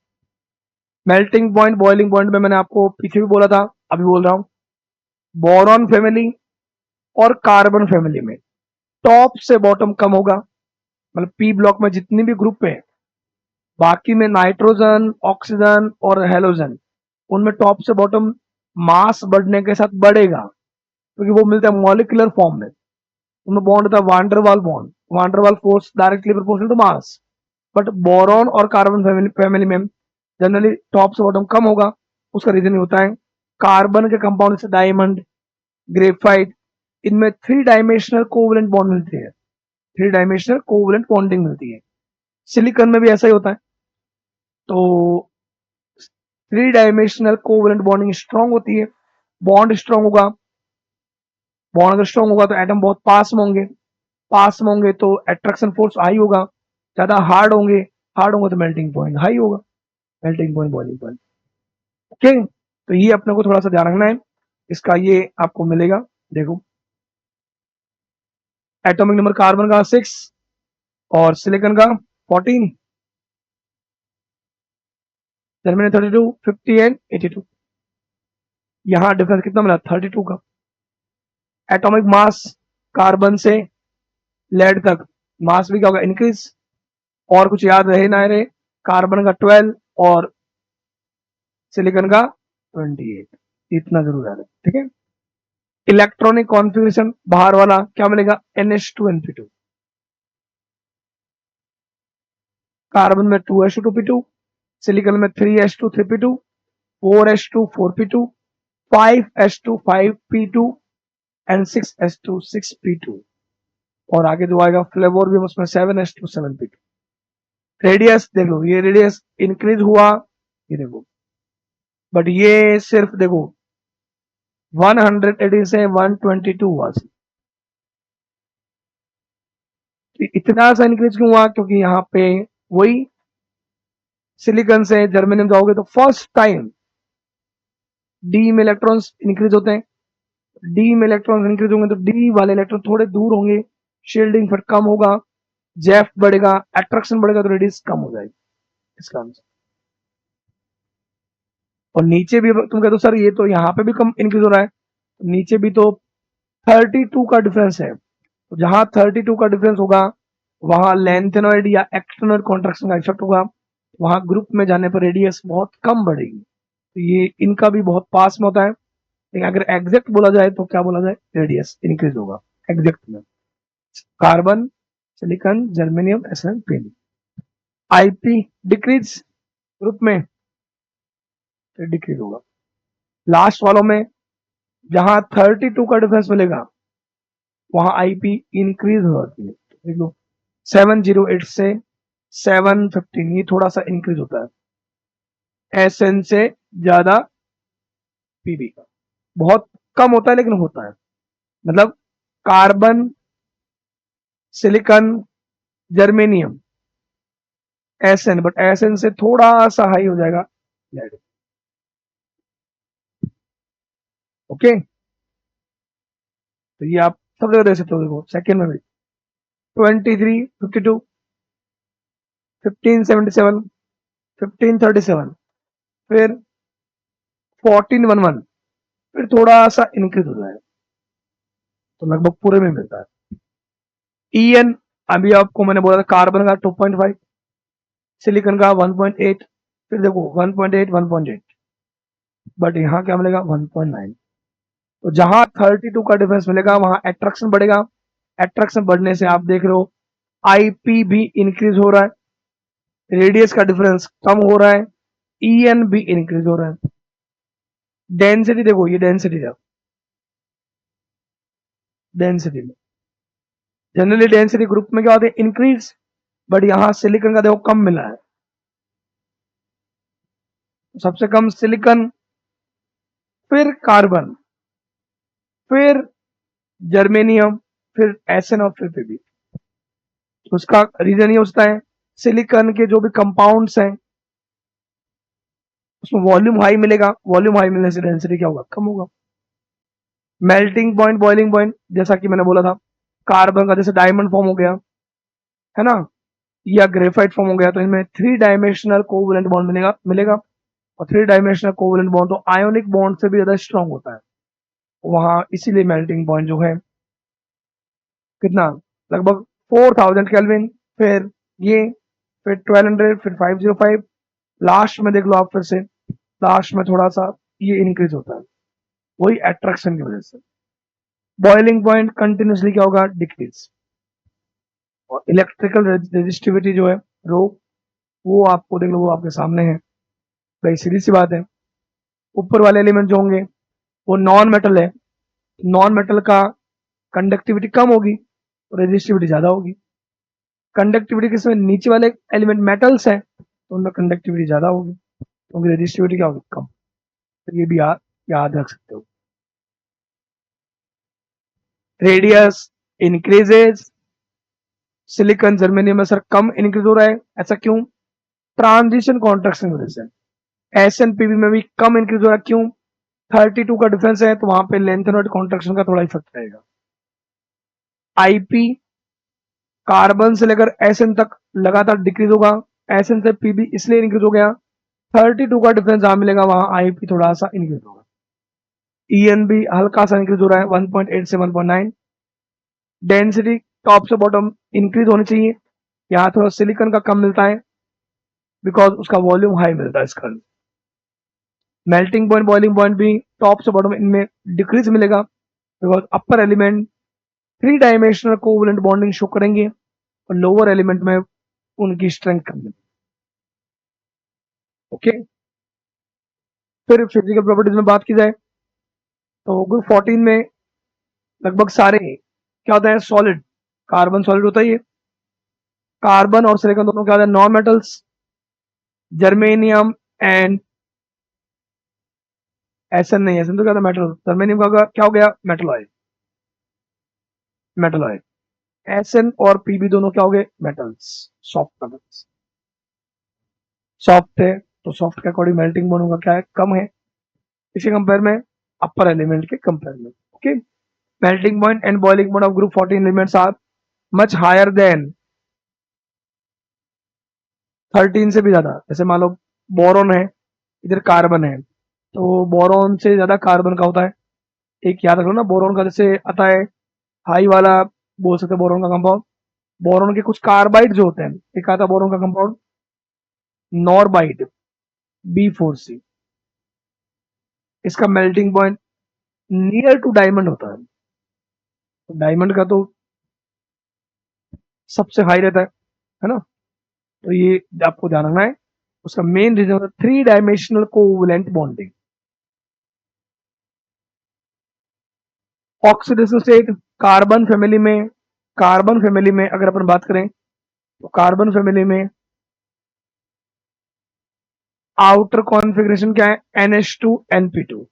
मेल्टिंग पॉइंट, बॉइलिंग पॉइंट में मैंने आपको पीछे भी बोला था, अभी बोल रहा हूँ, बोरॉन फैमिली और कार्बन फैमिली में टॉप से बॉटम कम होगा, मतलब पी ब्लॉक में जितनी भी ग्रुप है, बाकी में नाइट्रोजन, ऑक्सीजन और हेलोजन, उनमें टॉप से बॉटम मास बढ़ने के साथ बढ़ेगा, क्योंकि वो मिलता है मॉलिक्यूलर फॉर्म में। उनमें बॉन्ड होता है van der Waal bond, van der Waal force directly proportional to mass. But boron और कार्बन फैमिली में जनरली टॉप से बॉटम कम होगा। उसका रीजन ये होता है, कार्बन के कंपाउंड से डायमंड, ग्रेफाइट, इनमें 3 डायमेंशनल कोवलेंट बॉन्ड मिलते हैं, 3 डायमेंशनल कोवलेंट बॉन्डिंग मिलती है। सिलिकॉन में भी ऐसा ही होता है। तो 3 डायमेंशनल कोवलेंट बॉन्डिंग स्ट्रांग होती है, बॉन्ड स्ट्रांग होगा। बॉन्ड अगर स्ट्रांग होगा तो एटम बहुत पास में होंगे, पास में होंगे तो अट्रैक्शन फोर्स हाई होगा। ज्यादा हार्ड होंगे तो मेल्टिंग पॉइंट हाई होगा, melting point, boiling point. Okay, तो ये अपने को थोड़ा सा ध्यान रखना है। इसका ये आपको मिलेगा, देखो एटॉमिक नंबर कार्बन का 6 और सिलिकॉन का 14, जर्मनी 32, 50 एंड 82। यहां डिफरेंस कितना मिला, 32 का। एटॉमिक मास कार्बन से लेड तक मास भी क्या होगा, इंक्रीज। और कुछ याद रहे ना रहे, कार्बन का 12 और सिलिकॉन का 28, इतना जरूर याद है, ठीक है। इलेक्ट्रॉनिक कॉन्फ़िगरेशन बाहर वाला क्या मिलेगा, NH2 Np2, कार्बन में 2s2 2p2, सिलिकॉन में 3s2 3p2, 4s2 4p2, 5s2 5p2 and 6s2 6p2। और आगे जो आएगा फ्लेवर भी उसमें 7s2 7p2। रेडियस देख लो, ये रेडियस इंक्रीज हुआ, ये देखो, बट ये सिर्फ देखो 180 से 122 हुआ। इतना सा इंक्रीज क्यों हुआ, क्योंकि यहाँ पे वही सिलिकॉन से जर्मेनियम जाओगे तो फर्स्ट टाइम डी में इलेक्ट्रॉन्स इंक्रीज होते हैं। डी में इलेक्ट्रॉन्स इंक्रीज होंगे तो डी वाले इलेक्ट्रॉन थोड़े दूर होंगे, शील्डिंग फिर कम होगा, जेफ बढ़ेगा, अट्रैक्शन बढ़ेगा तो रेडियस कम हो जाएगी, इसका आंसर। और नीचे भी तुम कहते हो सर ये तो यहाँ पे भी कम इंक्रीज हो रहा है, तो नीचे भी तो 32 का डिफरेंस है। तो जहां 32 का डिफरेंस होगा वहां लेंथेनॉइड या एक्सटर्नल कॉन्ट्रैक्शन का इफेक्ट होगा, वहां ग्रुप में जाने पर रेडियस बहुत कम बढ़ेगी। तो ये इनका भी बहुत पास में होता है, लेकिन अगर एग्जैक्ट बोला जाए तो क्या बोला जाए, रेडियस इंक्रीज होगा एग्जैक्ट में। कार्बन, सिलिकॉन, जर्मेनियम, एसएन, पेनी। आईपी डिक्रीज ग्रुप में डिक्रीज होगा। लास्ट वालों में जहां 32 का डिफरेंस मिलेगा वहां आईपी इंक्रीज हो जाती है। देख लो 708 से 715, ये थोड़ा सा इंक्रीज होता है। एसएन से ज्यादा पीबी का बहुत कम होता है, लेकिन होता है। मतलब carbon, silicon, germanium, SN, but SN से थोड़ा सा हाई हो जाएगा लेड। ओके, तो ये आप सब जगह देख सकते हो, देखो सेकेंड में भी 2352, 1577, 1537, फिर 1411, फिर थोड़ा सा इंक्रीज हो जाएगा, तो लगभग पूरे में मिलता है। ईएन अभी आपको मैंने बोला था, कार्बन का 2.5, सिलिकॉन का 1.8, फिर देखो 1.8 1.8, बट यहाँ क्या मिलेगा 1.9। तो जहां 32 का डिफरेंस मिलेगा वहां अट्रैक्शन बढ़ेगा, अट्रैक्शन बढ़ने से आप देख रहे हो आईपी भी इंक्रीज हो रहा है, रेडियस का डिफरेंस कम हो रहा है, ईएन भी इंक्रीज हो रहा है। डेंसिटी देखो, ये डेंसिटी है, डेंसिटी में जनरली डेंसिटी ग्रुप में क्या होता है, इंक्रीज, बट यहां सिलिकॉन का देखो कम मिला है। सबसे कम सिलिकॉन, फिर कार्बन, फिर जर्मेनियम, फिर एसएन और फिर पीबी। तो उसका रीजन ये होता है, सिलिकॉन के जो भी कंपाउंड्स हैं उसमें वॉल्यूम हाई मिलेगा, वॉल्यूम हाई मिलने से डेंसिटी क्या होगा, कम होगा। मेल्टिंग पॉइंट, बॉइलिंग पॉइंट, जैसा कि मैंने बोला था, कार्बन का जैसे डायमंड फॉर्म हो गया है ना, या ग्रेफाइट फॉर्म हो गया, तो इनमें 3 डायमेंशनल कोवलेंट बॉन्ड मिलेगा। और 3 डायमेंशनल कोवलेंट बॉन्ड तो आयोनिक बॉन्ड से भी ज्यादा स्ट्रांग होता है वहां, इसीलिए मेल्टिंग पॉइंट जो है कितना, लगभग 4000 केल्विन, फिर ये, फिर 1200, फिर 505, लास्ट में देख लो आप, फिर से लास्ट में थोड़ा सा ये इंक्रीज होता है, वही अट्रैक्शन की वजह से। बॉइलिंग पॉइंट कंटिन्यूसली क्या होगा, डिक्रीज। और इलेक्ट्रिकल रेजिस्टिविटी जो है, रो, वो आपको देख लो, वो आपके सामने है भाई, सीधी सी बात है। ऊपर वाले एलिमेंट जो होंगे वो नॉन मेटल है, नॉन मेटल का कंडक्टिविटी कम होगी, रेजिस्टिविटी ज्यादा होगी। कंडक्टिविटी किसमें, नीचे वाले एलिमेंट मेटल्स हैं तो उनमें कंडक्टिविटी ज्यादा होगी, क्योंकि रेजिस्टिविटी क्या होगी, कम। तो ये भी याद रख सकते हो। रेडियस इंक्रीजेज, सिलिकॉन जर्मेनियम में सर कम इंक्रीज हो रहा है, ऐसा क्यों, ट्रांजिशन कॉन्ट्रैक्शन की वजह से। एस एन पीबी में भी कम इंक्रीज हो रहा है, क्यों, 32 का डिफरेंस है, तो वहां पे लेंथ और कॉन्ट्रैक्शन का थोड़ा इफेक्ट रहेगा। आईपी कार्बन से लेकर एसएन तक लगातार डिक्रीज होगा, एसएन से पीबी इसलिए इंक्रीज हो गया, 32 का डिफरेंस जहां मिलेगा वहां आईपी थोड़ा सा इंक्रीज होगा। ईएन भी हल्का सा इंक्रीज हो रहा है, 1.8 से 1.9। डेंसिटी टॉप से बॉटम इंक्रीज होनी चाहिए, यहाँ थोड़ा सिलिकॉन का कम मिलता है बिकॉज उसका वॉल्यूम हाई मिलता है इसका। मेल्टिंग पॉइंट, बॉइलिंग पॉइंट भी टॉप से बॉटम इनमें डिक्रीज मिलेगा because upper element 3 dimensional covalent bonding show करेंगे और लोअर एलिमेंट में उनकी स्ट्रेंथ कम मिलेगी। ओके, फिर फिजिकल प्रॉपर्टीज में बात की जाए तो ग्रुप 14 में लगभग सारे क्या होता है, सॉलिड, कार्बन सॉलिड होता है ये। कार्बन और सिलिकॉन दोनों क्या होता है, non metals. Germanium and SN नहीं, एसएन तो क्या था, मेटल। जर्मेनियम का क्या हो गया, metalloid, metalloid. SN और पीबी दोनों क्या हो गए, मेटल्स, सॉफ्ट मेटल्स। सॉफ्ट है तो सॉफ्ट के अकॉर्डिंग मेल्टिंग पॉइंट होगा क्या है, कम है, इसी कंपेयर में अपर एलिमेंट के कंपेयर में। Okay, melting point and boiling point of group 14 elements are much higher than 13 से भी ज्यादा। जैसे मान लो बोरॉन है, इधर कार्बन है, तो बोरॉन से ज्यादा कार्बन का होता है। एक याद रखो ना, बोरॉन का जैसे आता है हाई वाला, बोल सकते बोरॉन का कंपाउंड। बोरॉन के कुछ कार्बाइड जो होते हैं, एक आता है बोरॉन का कंपाउंड नॉर्बाइड, B4C। इसका melting point near to diamond होता है, तो डायमंड का तो सबसे हाई रहता है ना। तो ये आपको ध्यान रखना है, उसका मेन रीजन होता है 3 dimensional covalent bonding. Oxidation state, carbon family में अगर अपन बात करें तो कार्बन फैमिली में आउटर कॉन्फ़िगरेशन क्या है, NH2 NP2।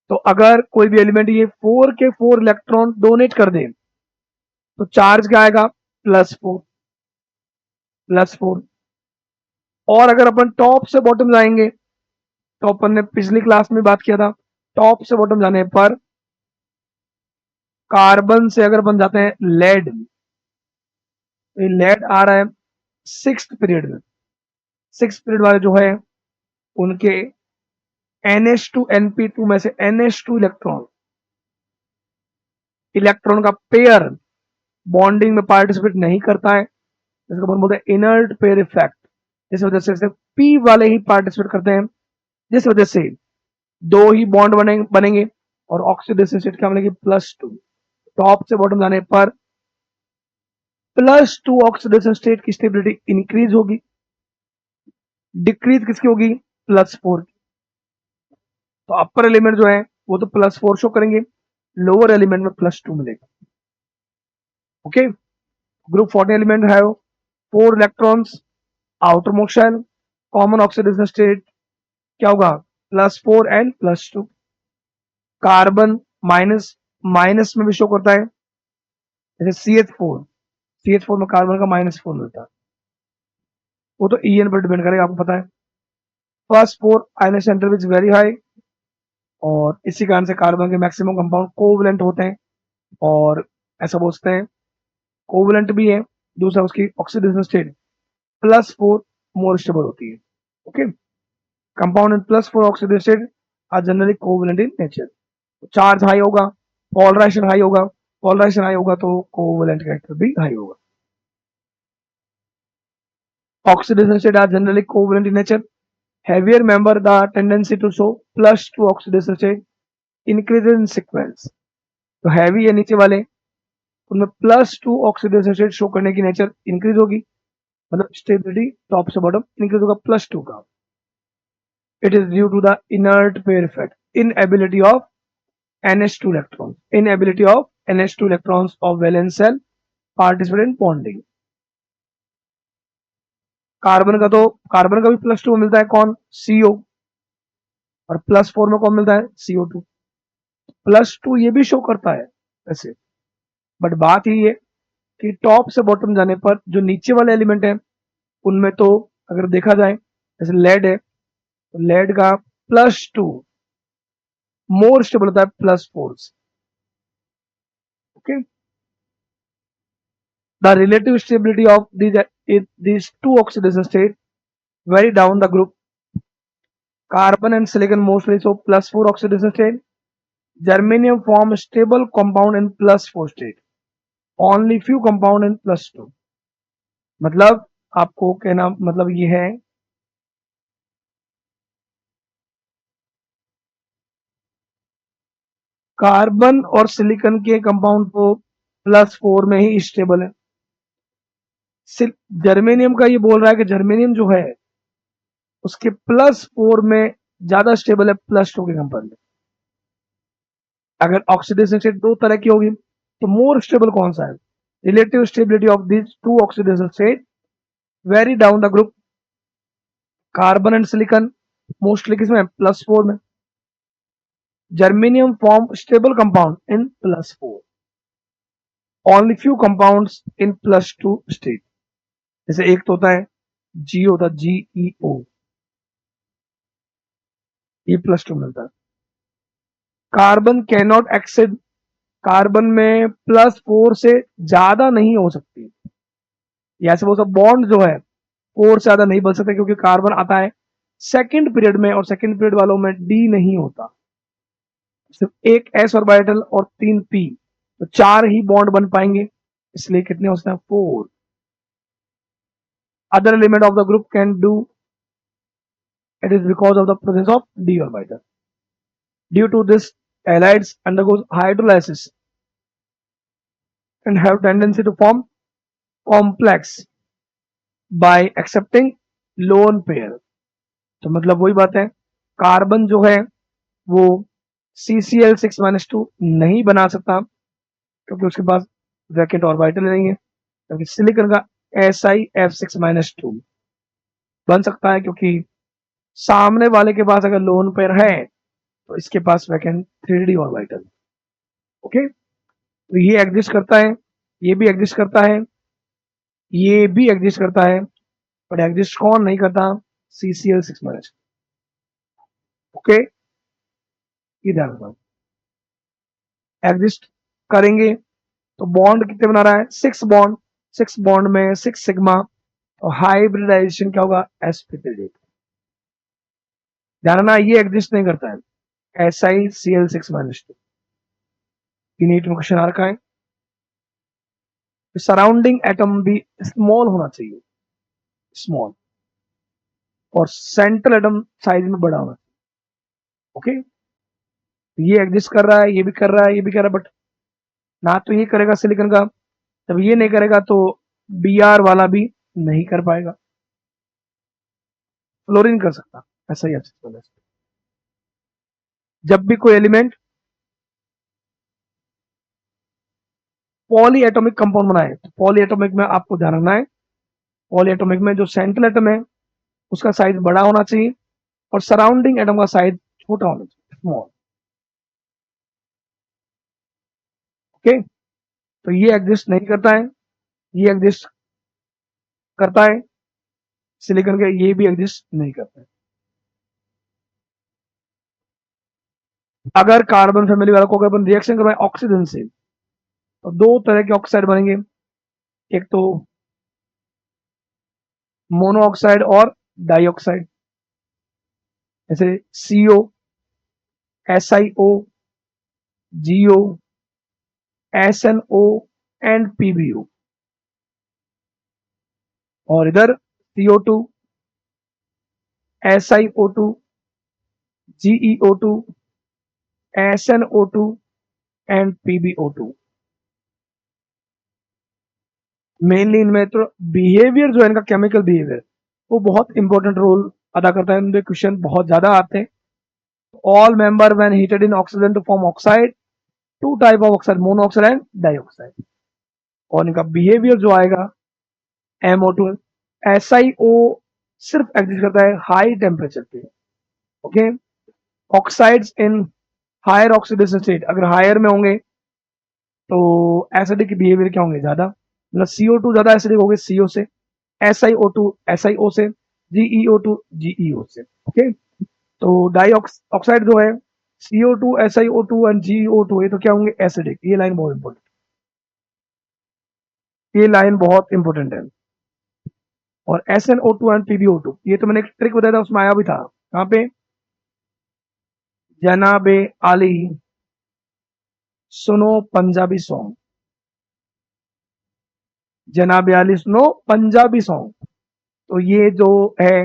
तो अगर कोई भी एलिमेंट ये 4 के 4 इलेक्ट्रॉन डोनेट कर दे तो चार्ज क्या आएगा, +4, +4। और अगर अपन टॉप से बॉटम जाएंगे तो अपन ने पिछली क्लास में बात किया था, टॉप से बॉटम जाने पर कार्बन से अगर अपन जाते हैं लेड, तो लेड आ रहा है 6th पीरियड में। 6th पीरियड वाले जो है उनके NH2 NP2 में से NH2 इलेक्ट्रॉन का पेयर बॉन्डिंग में पार्टिसिपेट नहीं करता है, जिसको अपन बोलते हैं इनर्ट पेयर इफेक्ट। जिस वजह से सिर्फ पी वाले ही पार्टिसिपेट करते हैं, जिस वजह से दो ही बॉन्ड बनेंगे और ऑक्सीडेशन स्टेट क्या मिलेगी, +2। टॉप से बॉटम जाने पर +2 ऑक्सीडेशन स्टेट की स्टेबिलिटी इंक्रीज होगी, डिक्रीज किसकी होगी, +4 की। तो अपर एलिमेंट जो है वो तो +4 शो करेंगे, लोअर एलिमेंट में +2 मिलेगा। ओके, ग्रुप 14 एलिमेंट है 4 electrons, outermost shell, common oxidation state क्या होगा, +4 एंड +2। कार्बन माइनस, माइनस में भी शो करता है, जैसे CH4 में कार्बन का -4 मिलता है, वो तो EN पर डिपेंड करेगा, आपको पता है। First 4 ion centre which very high, और इसी कारण से कार्बन के मैक्सिमम कंपाउंड कोवलेंट होते हैं और ऐसा बोलते हैं कोवलेंट भी है। दूसरा उसकी ऑक्सीडेशन स्टेट +4 मोर स्टेबल होती है। Okay, compound in +4 oxidation state are generally covalent in nature. Charge high होगा, पोलराइजेशन हाई होगा, पोलराइजेशन हाई होगा तो कोवलेंट कैरेक्टर भी हाई होगा। Oxidation state are generally covalent in nature. Heavier member, the tendency to show +2 oxidation state increases in sequence. तो heavy है नीचे वाले, उनमें +2 ऑक्सीडेशन स्टेट शो करने की नेचर इंक्रीज होगी, मतलब स्टेबिलिटी टॉप से बॉटम इंक्रीज होगा +2 का। It is due to the inert pair effect, inability of NH2 electrons, inability of NH2 electrons of valence cell participate in bonding। Carbon का भी +2 मिलता है, कौन? CO। और +4 में कौन मिलता है? CO2। +2 ये भी शो करता है वैसे, बट बात यही है कि टॉप से बॉटम जाने पर जो नीचे वाले एलिमेंट है उनमें तो अगर देखा जाए जैसे लेड है तो लेड का +2 मोर स्टेबल होता है +4 से। Okay, the relative stability of these two oxidation state vary down the group. Carbon and silicon mostly show +4 oxidation state. Germanium form stable compound in +4 state. Only few compound in +2। मतलब आपको कहना मतलब ये है carbon और silicon के compound तो +4 में ही स्टेबल है। जर्मेनियम का ये बोल रहा है कि जर्मेनियम जो है उसके +4 में ज्यादा स्टेबल है +2 के कंपेयर में। अगर ऑक्सीडेशन स्टेट दो तरह की होगी तो मोर स्टेबल कौन सा है? Relative stability of this to oxidation state very down the group. Carbon and silicon mostly किसमें? +4 में। Germanium form stable compound in +4। Only few compounds in +2 state. जैसे एक तो होता है जी, होता है GeO, ये +2 मिलता है। Carbon can not accessed, carbon में +4 से ज्यादा नहीं हो सकती, या से वो सब बॉन्ड जो है 4 से ज्यादा नहीं बन सकते क्योंकि कार्बन आता है सेकंड पीरियड में और सेकंड पीरियड वालों में डी नहीं होता, सिर्फ एक s ऑर्बिटल और 3 p, तो 4 ही बॉन्ड बन पाएंगे, इसलिए कितने हो सकते हैं? 4। Other element of the group can do it is because of the presence of d orbital. Due to this, halides undergoes hydrolysis and have tendency to form complex by accepting lone pair। तो मतलब वही बात है, carbon जो है वो CCl6-2 नहीं बना सकता क्योंकि उसके पास वैकेंट ऑर्बिटल नहीं है, क्योंकि सिलिकॉन का SiF6-2 बन सकता है क्योंकि सामने वाले के पास अगर लोन पेयर है तो इसके पास वैकेंट 3d ऑर्बिटल। ओके, तो ये एग्जिस्ट करता है, ये भी एग्जिस्ट करता है, ये भी एग्जिस्ट करता है, बट एग्जिस्ट कौन नहीं करता? CCl6-। ओके, ये ध्यान रखना, एग्जिस्ट करेंगे तो बॉन्ड कितने बना रहा है? 6 बॉन्ड, 6 बॉन्ड में 6 सिग्मा, और हाइब्रिडाइजेशन क्या होगा? sp3। ध्यान रखना, ये एग्जिस्ट नहीं करता है SiCl6-2। नीट में क्वेश्चन आ रखा है, सराउंडिंग एटम भी स्मॉल होना चाहिए, स्मॉल, और सेंट्रल एटम साइज में बड़ा होना चाहिए। ओके, ये एग्जिस्ट कर रहा है, ये भी कर रहा है, ये भी कर रहा है, बट ना तो ये करेगा सिलिकॉन का, जब ये नहीं करेगा तो Br वाला भी नहीं कर पाएगा, फ्लोरीन कर सकता, ऐसा ही है। जब भी कोई एलिमेंट पॉली एटॉमिक कंपाउंड बनाए तो पॉली एटॉमिक में आपको ध्यान रखना है, पॉली एटॉमिक में जो सेंट्रल एटम है उसका साइज बड़ा होना चाहिए और सराउंडिंग एटम का साइज छोटा होना चाहिए, स्मॉल। ओके, तो ये एग्जिस्ट नहीं करता है, ये एग्जिस्ट करता है, सिलिकॉन के ये भी एग्जिस्ट नहीं करता है। अगर कार्बन फैमिली वाला को अगर अपन रिएक्शन करवाएं ऑक्सीजन से तो दो तरह के ऑक्साइड बनेंगे, एक तो मोनो ऑक्साइड और डाइऑक्साइड, जैसे CO, SiO, GO, SNO and PbO। और इधर CO2, SiO2, GeO2, SNO2 and PbO2। Mainly इनमें तो बिहेवियर जो है इनका, केमिकल बिहेवियर, वो बहुत इंपॉर्टेंट रोल अदा करता है। इनमें क्वेश्चन बहुत ज्यादा आते हैं। All member when heated in oxygen to form oxide, two type of oxide, mono oxide and dioxide. और इनका बिहेवियर जो आएगा MO2, SiO सिर्फ एग्जिस्ट करता है हाई टेम्परेचर पे। Okay, oxides in higher oxidation state, अगर हायर में होंगे तो एसिडिक के बिहेवियर क्या होंगे, ज्यादा, मतलब CO2 ज्यादा एसिडिक होंगे CO से, SiO2 SiO से, GeO2 GeO से। ओके, तो डाइऑक्साइड जो है CO2 SiO2 एंड GeO2, ये तो क्या होंगे, एसिडिक। ये लाइन बहुत इंपॉर्टेंट, ये लाइन बहुत इंपॉर्टेंट है। और SnO2 एंड PbO2, ये तो मैंने एक ट्रिक बताया था, उसमें आया भी था। कहाँ पे, जनाबे आली सुनो पंजाबी सॉन्ग, जनाबे आली सुनो पंजाबी सॉन्ग। तो ये जो है,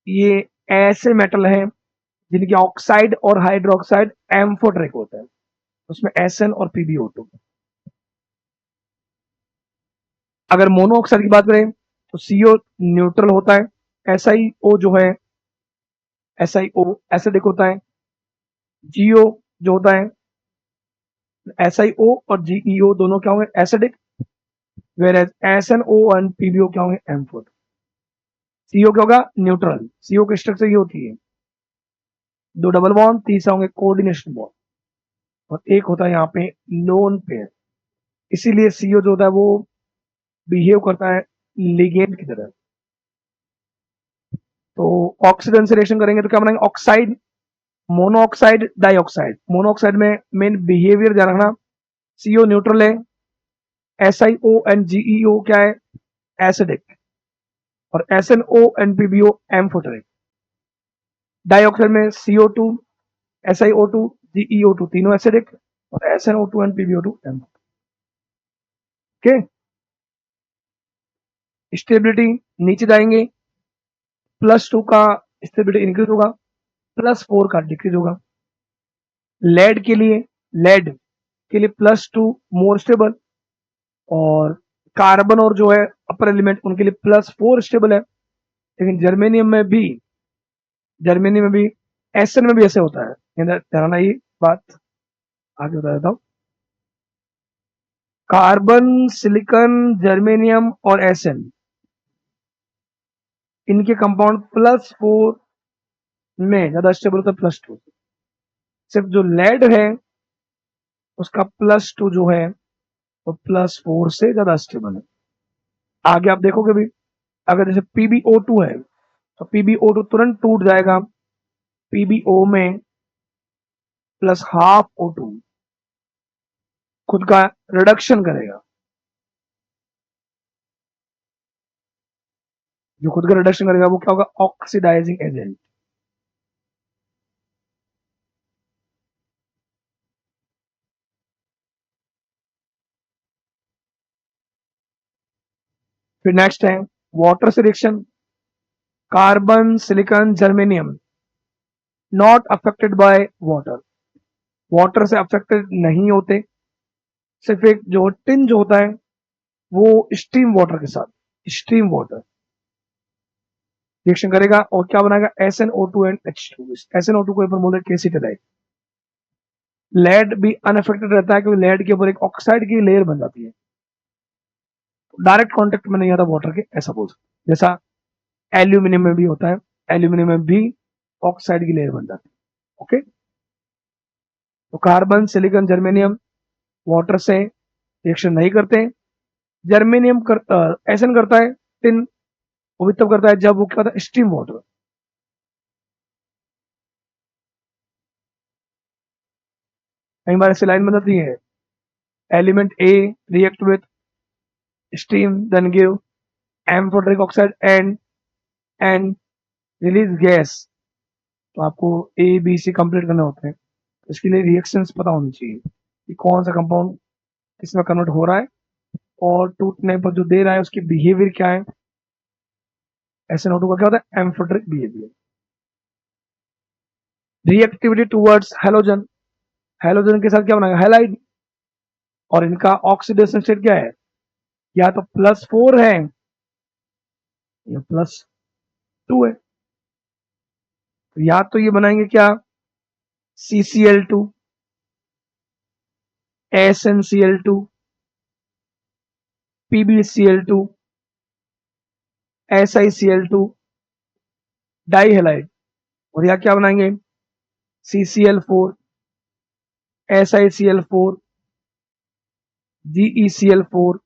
ये ऐसे मेटल है जिनके ऑक्साइड और हाइड्रोक्साइड एम्फोटेरिक होता है, उसमें Sn और PbO2। अगर मोनो ऑक्साइड की बात करें तो CO न्यूट्रल होता है, SiO जो है, SiO एसिडिक होता है, GO जो होता है, SiO और GeO दोनों क्या होंगे, acidic. Whereas SnO and PbO क्या होंगे, एम्फोट। CO क्या होगा, न्यूट्रल। CO की स्ट्रक्चर ये होती है, दो डबल बॉन्ड, तीसरा होंगे कोऑर्डिनेशन बॉन्ड, और एक होता है यहाँ पे लोन पेयर। इसीलिए CO जो होता है वो बिहेव करता है लिगेंड की तरह। तो ऑक्सीजन से रिएक्शन करेंगे तो क्या बनाएंगे, ऑक्साइड, मोनोऑक्साइड, डाइऑक्साइड। मोनोऑक्साइड में मेन बिहेवियर ध्यान रखना, CO न्यूट्रल है, SiO एंड GeO क्या है, एसिडिक, और SnO and PbO amphoteric. Dioxide में CO2, SiO2, GeO2 तीनों एसिडिक, और SnO2 and PbO2 amphoteric. Okay, stability नीचे जाएंगे, +2 का स्टेबिलिटी इंक्रीज होगा, +4 का डिक्रीज होगा। लेड के लिए, लेड के लिए +2 मोर स्टेबल, और कार्बन और जो है अपर एलिमेंट उनके लिए +4 स्टेबल है। लेकिन जर्मेनियम में भी, जर्मेनियम में भी, एसएन में भी ऐसे होता है, ध्यान, ये बात आगे बता देता हूं। कार्बन, सिलिकॉन, जर्मेनियम और एसएन, इनके कंपाउंड +4 में ज्यादा स्टेबल होता है, +2। सिर्फ जो लेड है उसका +2 जो है वो +4 से ज्यादा स्टेबल है। आगे आप देखोगे भी, अगर जैसे PbO2 है तो PbO2 तुरंत टूट जाएगा PbO में +12O2, खुद का रिडक्शन करेगा। जो खुद का रिडक्शन करेगा वो क्या होगा, ऑक्सीडाइजिंग एजेंट। फिर नेक्स्ट है वाटर से reaction, carbon, silicon, germanium not affected by water, water से अफेक्टेड नहीं होते। सिर्फ एक जो टिन जो होता है वो स्ट्रीम वाटर के साथ, स्ट्रीम वाटर रिएक्शन करेगा और क्या बनाएगा, SnO2 एंड H2। SnO2 को अपन बोलते हैं केसिटेराइड। लेड भी अनअफेक्टेड रहता है क्योंकि लेड के ऊपर एक ऑक्साइड की लेयर बन जाती है, डायरेक्ट कांटेक्ट में नहीं आता वाटर के, ऐसा बोल सकते। जैसा एल्यूमिनियम में भी होता है, एल्यूमिनियम में भी ऑक्साइड की लेयर बन जाती है। ओके, तो कार्बन, सिलिकॉन, जर्मेनियम वाटर से रिएक्शन नहीं करते। जर्मेनियम एसन करता है, टिन, वो भी तब करता है जब वो क्या होता है, स्टीम वाटर। कई बार ऐसी लाइन बन जाती है, element A react with steam then give amphoteric oxide and release gas. तो आपको ए बी सी कंप्लीट करने होते हैं, तो इसके लिए रिएक्शंस पता होनी चाहिए कि कौन सा कंपाउंड किसमें कन्वर्ट हो रहा है और टूटने पर जो दे रहा है उसकी बिहेवियर क्या है। SnO2 का क्या होता है, amphoteric behaviour. Reactivity towards halogen, halogen के साथ क्या बनाएगा, हैलाइड, और इनका ऑक्सीडेशन स्टेट क्या है, या तो +4 है या +2 है। तो या तो ये बनाएंगे क्या, CCl2, SnCl2, PbCl2, SiCl2, dihalide, और या क्या बनाएंगे, CCl4, SiCl4, GeCl4।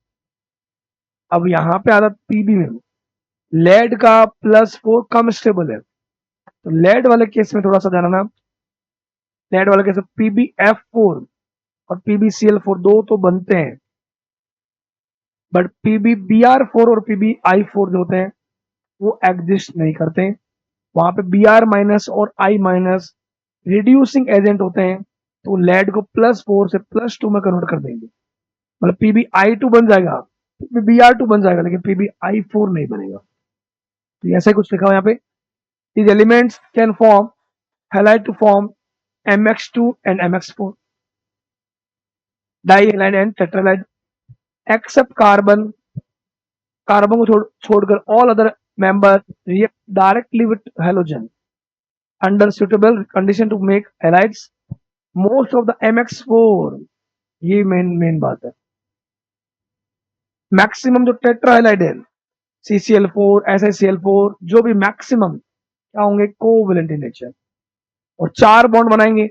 अब यहां पे आता Pb में, लेड का +4 कम स्टेबल है, तो लेड वाले केस में थोड़ा सा ध्यान रखना, लेड वाले केस में PbF4 और PbCl4 दो तो बनते हैं, बट PbBr4 और PbI4 जो होते हैं वो एग्जिस्ट नहीं करते। वहां पे Br- और I- रिड्यूसिंग एजेंट होते हैं, तो लेड को +4 से +2 में कन्वर्ट कर देंगे, मतलब PbI2 बन जाएगा, PbBr2 बन जाएगा, लेकिन PbI4 नहीं बनेगा। तो ऐसा ही कुछ लिखा हुआ यहाँ पे, these elements can form halide to form MX2 and MX4, dihalide and tetralide, except carbon, carbon को छोड़कर all other member react directly with halogen under suitable condition to make halides। most of the MX4, ये main बात है, maximum जो टेट्राहाइलाइड है CCl4 SiCl4 जो भी maximum क्या होंगे, कोवेलेंट इन नेचर, और 4 बॉन्ड बनाएंगे,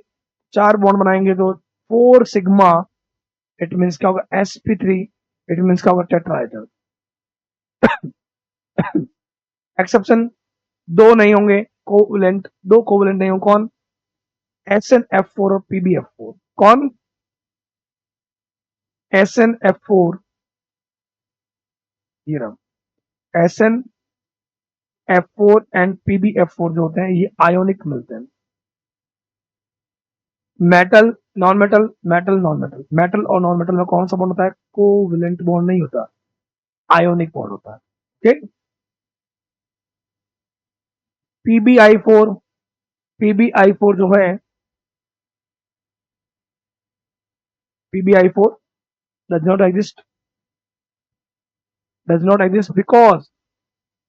4 बॉन्ड बनाएंगे तो 4 सिग्मा, इट मींस क्या होगा, sp3, इट मींस क्या होगा, टेट्राहाइड्रल। एक्सेप्शन दो नहीं होंगे कोवेलेंट, दो कोवेलेंट नहीं होंगे, कौन, SnF4 और PbF4। कौन, SnF4, ये रहा, SnF4 एंड PbF4 जो होते हैं ये आयोनिक मिलते हैं। Metal non metal, metal non metal, metal और नॉन मेटल में कौन सा बॉन्ड होता है, कोवेलेंट बॉन्ड नहीं होता, आयोनिक बॉन्ड होता है। ठीक, PbI4, PbI4 जो है, PbI4 does not exist, because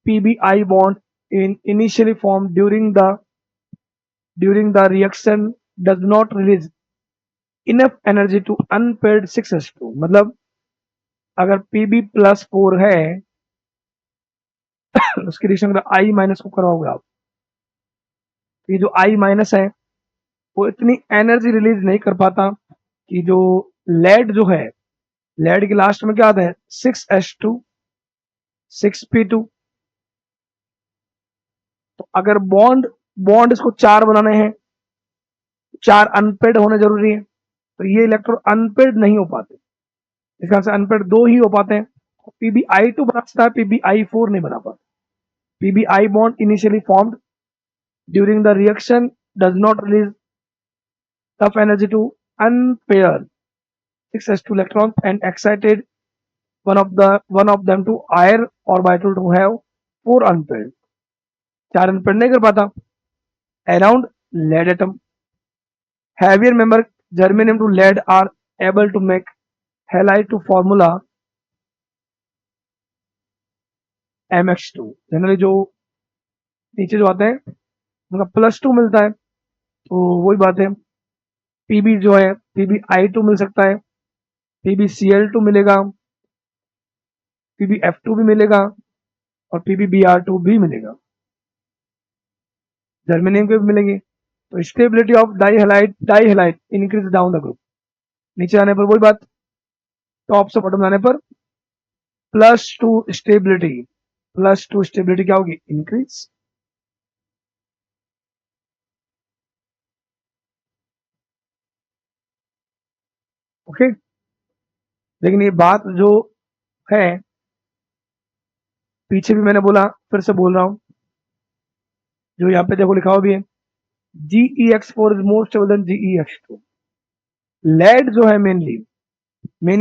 PbI bond initially formed during the reaction does not release enough energy to unpaired 6s2। मतलब अगर Pb+4 है उसकी रिएक्शन I- को करवाओगे आप, ये जो I- है वो इतनी एनर्जी रिलीज नहीं कर पाता कि जो लेड जो है, लेड के लास्ट में क्या आता है, 6s2 6p2। तो अगर बॉन्ड बॉन्ड इसको 4 बनाने हैं, 4 अनपेड होने जरूरी है, तो ये इलेक्ट्रॉन अनपेड नहीं हो पाते, इसका से अनपेड 2 ही हो पाते हैं। PbI2 बना सकता है, PbI4 नहीं बना पाता। PbI bond initially formed during the reaction does not release enough energy to unpair 6s2 electrons and excited one of them to higher orbital to have 4 unpaired, 4 unpaired नहीं कर पाता। Around lead atom, heavier member germanium to lead are able to make halide to formula MX2। Generally जो नीचे जो आते हैं उनका +2 मिलता है, तो वही बात है, Pb जो है PbI2 मिल सकता है, PbCl2 मिलेगा, PbF2 भी मिलेगा और PbBr2 भी मिलेगा, जर्मेनियम के भी मिलेंगे। तो stability of dihalide increase down the group, नीचे आने पर वही बात, टॉप से बॉटम आने पर +2 स्टेबिलिटी, +2 स्टेबिलिटी क्या होगी, इंक्रीज। ओके, लेकिन ये बात जो है, पीछे भी मैंने बोला, फिर से बोल रहा हूं, जो यहाँ पे देखो लिखा हुआ भी है, GeX4 is more stable than GeX2। Lead जो है मेन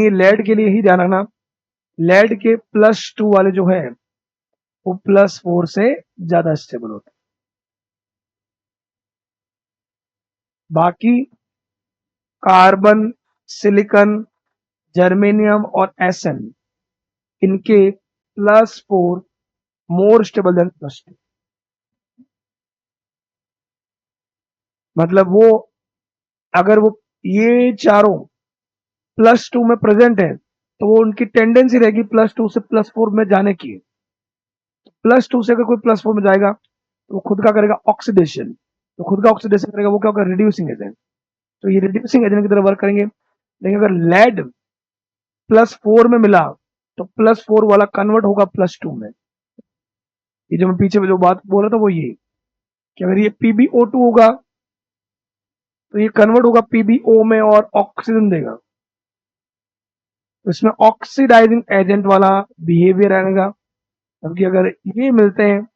ये लेड के लिए ही ध्यान रखना, लेड के +2 वाले जो है वो +4 से ज्यादा स्टेबल होते हैं। बाकी कार्बन, सिलिकॉन, जर्मेनियम और एसएन, इनके +4 मोर स्टेबल देन +2। मतलब वो, अगर वो ये चारों +2 में प्रेजेंट है तो वो उनकी टेंडेंसी रहेगी +2 से +4 में जाने की। +2 से अगर कोई +4 में जाएगा तो वो खुद का करेगा ऑक्सीडेशन, तो खुद का ऑक्सीडेशन करेगा वो क्या होगा, रिड्यूसिंग एजेंट, तो ये रिड्यूसिंग एजेंट की तरह वर्क करेंगे। लेकिन अगर लेड +4 में मिला तो +4 वाला कन्वर्ट होगा +2 में। ये जो मैं पीछे में जो बात बोल रहा था वो ये, कि अगर ये PbO2 होगा तो ये कन्वर्ट होगा PbO में और ऑक्सीजन देगा, तो इसमें ऑक्सीडाइजिंग एजेंट वाला बिहेवियर आएगा। जबकि अगर ये मिलते हैं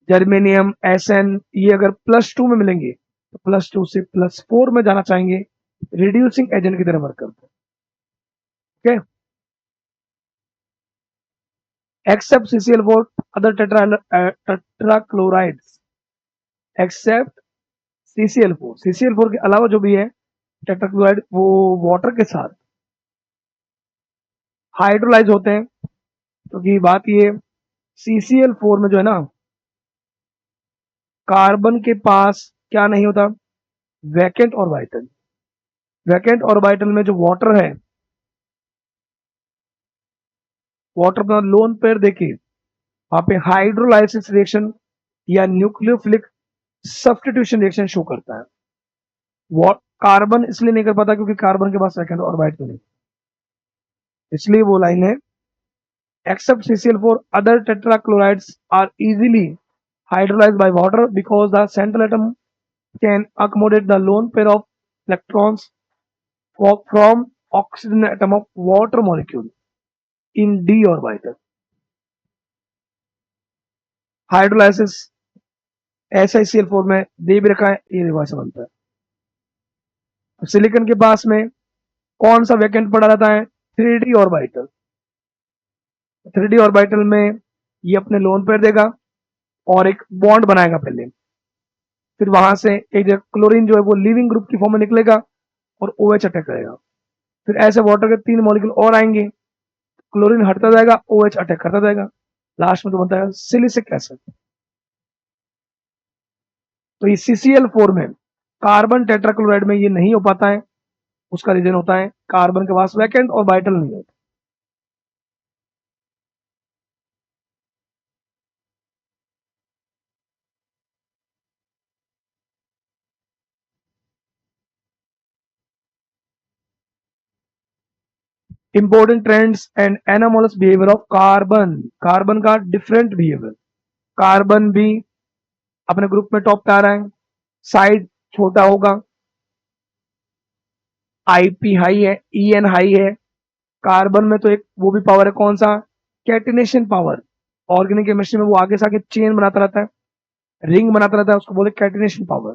जर्मेनियम, एसएन, ये अगर +2 में मिलेंगे तो +2 से +4 में जाना चाहेंगे, रिड्यूसिंग एजेंट की तरह वर्क करते हैं। Okay, except CCl4 other tetrachlorides, except CCl4 के अलावा जो भी है टेट्राक्लोराइड, वो वाटर के साथ हाइड्रोलाइज होते हैं। क्योंकि बात ये, CCl4 में जो है ना, कार्बन के पास क्या नहीं होता, वैकेंट ऑर्बिटल। वैकेंट ऑर्बिटल में जो वाटर है, वाटर अपना लोन पेयर देके वहां पे हाइड्रोलाइसिस रिएक्शन या न्यूक्लियोफिलिक सब्स्टिट्यूशन रिएक्शन शो करता है। वो कार्बन इसलिए नहीं कर पाता क्योंकि कार्बन के पास वैकेंट ऑर्बिटल नहीं, इसलिए वो लाइन है, except CCl4 other tetrachlorides are easily hydrolyzed by water because the central atom can accommodate the lone pair of electrons from oxygen atom of water molecule in d orbital। Hydrolysis SiCl4 में दे भी रखा है, ये reverse बनता है। Silicon के पास में कौन सा वैकेंट पड़ा रहता है, 3d ऑर्बिटल। 3d ऑर्बिटल में ये अपने लोन पेयर देगा और एक बॉन्ड बनाएगा पहले, फिर वहां से एक क्लोरीन जो है वो लिविंग ग्रुप की फॉर्म में निकलेगा और OH अटैक करेगा, फिर ऐसे वाटर के 3 मॉलिक्यूल और आएंगे, क्लोरीन हटता जाएगा, OH अटैक करता जाएगा, लास्ट में तो बनता है सिलिसिक एसिड। तो ये CCl4 में कार्बन टेट्राक्लोराइड में ये नहीं हो पाता है, उसका रीजन होता है कार्बन के पास वैकेंट और ऑर्बिटल नहीं होता। Important trends and anomalous behaviour of carbon. Carbon का डिफरेंट बिहेवियर, कार्बन भी अपने ग्रुप में टॉप पे आ रहा है, साइज छोटा होगा, IP हाई है, EN हाई है। कार्बन में तो एक वो भी पावर है, कौन सा, कैटिनेशन पावर। ऑर्गेनिक केमिस्ट्री में वो आगे से आगे चेन बनाता रहता है, रिंग बनाता रहता है, उसको बोलते कैटिनेशन पावर।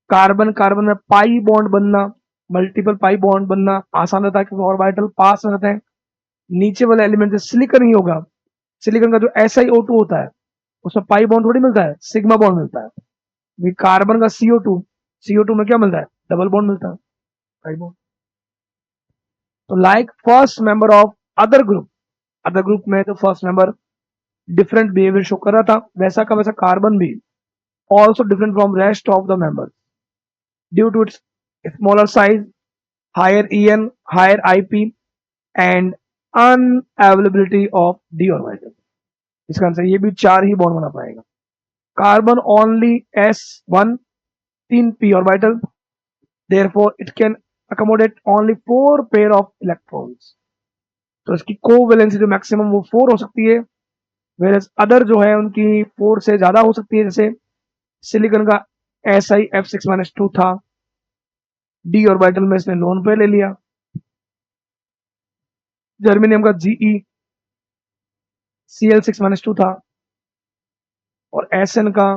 कार्बन कार्बन में पाई बॉन्ड बनना, मल्टीपल पाई बॉन्ड बनना आसान रहता है क्योंकि ऑर्बिटल पास में रहते हैं। नीचे वाले एलिमेंट से सिलिकॉन ही होगा, सिलिकॉन का जो SiO2 होता है उसमें पाई बॉन्ड थोड़ी मिलता है, सिग्मा बॉन्ड मिलता है। कार्बन का CO2 में क्या मिलता है, डबल बॉन्ड मिलता है, पाई बॉन्ड। तो like first member of other group में तो first member different behaviour show कर रहा था, वैसा का वैसा कार्बन भी also different from rest of the member due to its smaller size, higher EN, higher IP and unavailability of d orbital. इसका आंसर ये भी 4 ही बॉन्ड बना पाएगा। Carbon only S1, 3 p orbital, therefore it can accommodate only 4 pair of electrons। तो इसकी covalency जो maximum वो 4 हो सकती है, वेरस अदर जो है उनकी 4 से ज्यादा हो सकती है। जैसे सिलिकॉन का SiF6-2 था, डी ऑर्बिटल में इसने लोन पे ले लिया। जर्मेनियम का Ge Cl6-2 था और Sn का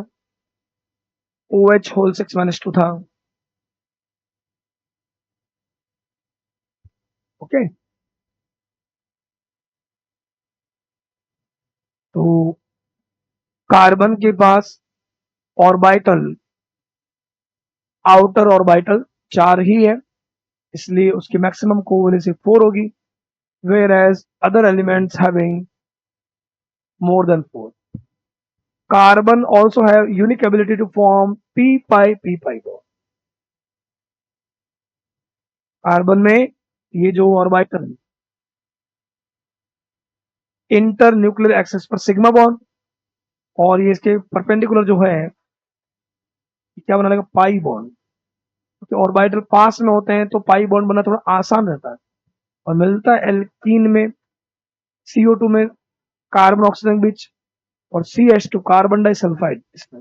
OH6-2 था। ओके, तो कार्बन के पास ऑर्बिटल, आउटर ऑर्बिटल 4 ही है, इसलिए उसकी मैक्सिमम कोवेलेंसी 4 होगी, whereas other elements having more than 4. Carbon also have unique ability to form p-pi bond. Carbon में ये जो ऑर्बिटल इंटर न्यूक्लियर एक्सिस पर सिग्मा बॉन्ड और ये इसके परपेंडिकुलर जो है क्या बना लेगा, पाई बॉन्ड, क्योंकि ऑर्बिटल पास में होते हैं तो पाई बॉन्ड बनना थोड़ा आसान रहता है। और मिलता है एल्कीन में CO2 में कार्बन ऑक्सीजन बीच और CH2 कार्बन डाइसल्फाइड इसमें,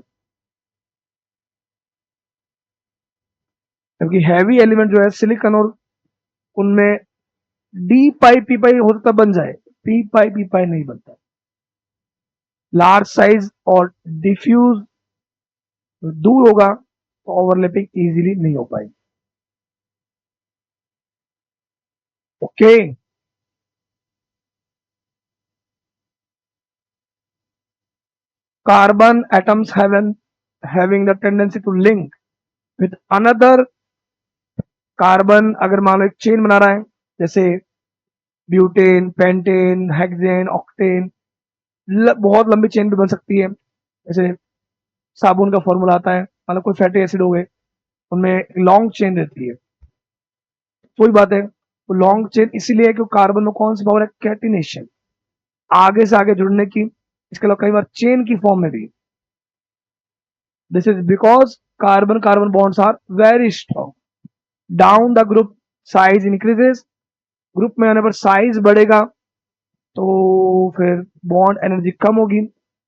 क्योंकि हैवी एलिमेंट जो है सिलिकॉन और उनमें D-pi होता बन जाए, p-pi नहीं बनता। लार्ज साइज और डिफ्यूज दूर होगा तो ओवरलैपिंग इजीली नहीं हो पाएगी। Okay, carbon atoms having the tendency to link with another carbon. अगर मान लो एक चेन बना रहा है, जैसे ब्यूटेन, पेंटेन, हेक्सेन, ऑक्टेन, बहुत लंबी चेन भी बन सकती है। जैसे साबुन का फॉर्मूला आता है, मतलब कोई फैटी एसिड हो गए उनमें लॉन्ग चेन रहती है, कोई बात है। तो लॉन्ग चेन इसीलिए है क्योंकि कार्बन में कौन सी पावर है, कैटिनेशन, आगे से आगे जुड़ने की। इसके अलावा कई बार चेन की फॉर्म में भी। This is because carbon carbon bonds are very strong. Down the group size increases, group में आने पर साइज बढ़ेगा तो फिर बॉन्ड एनर्जी कम होगी,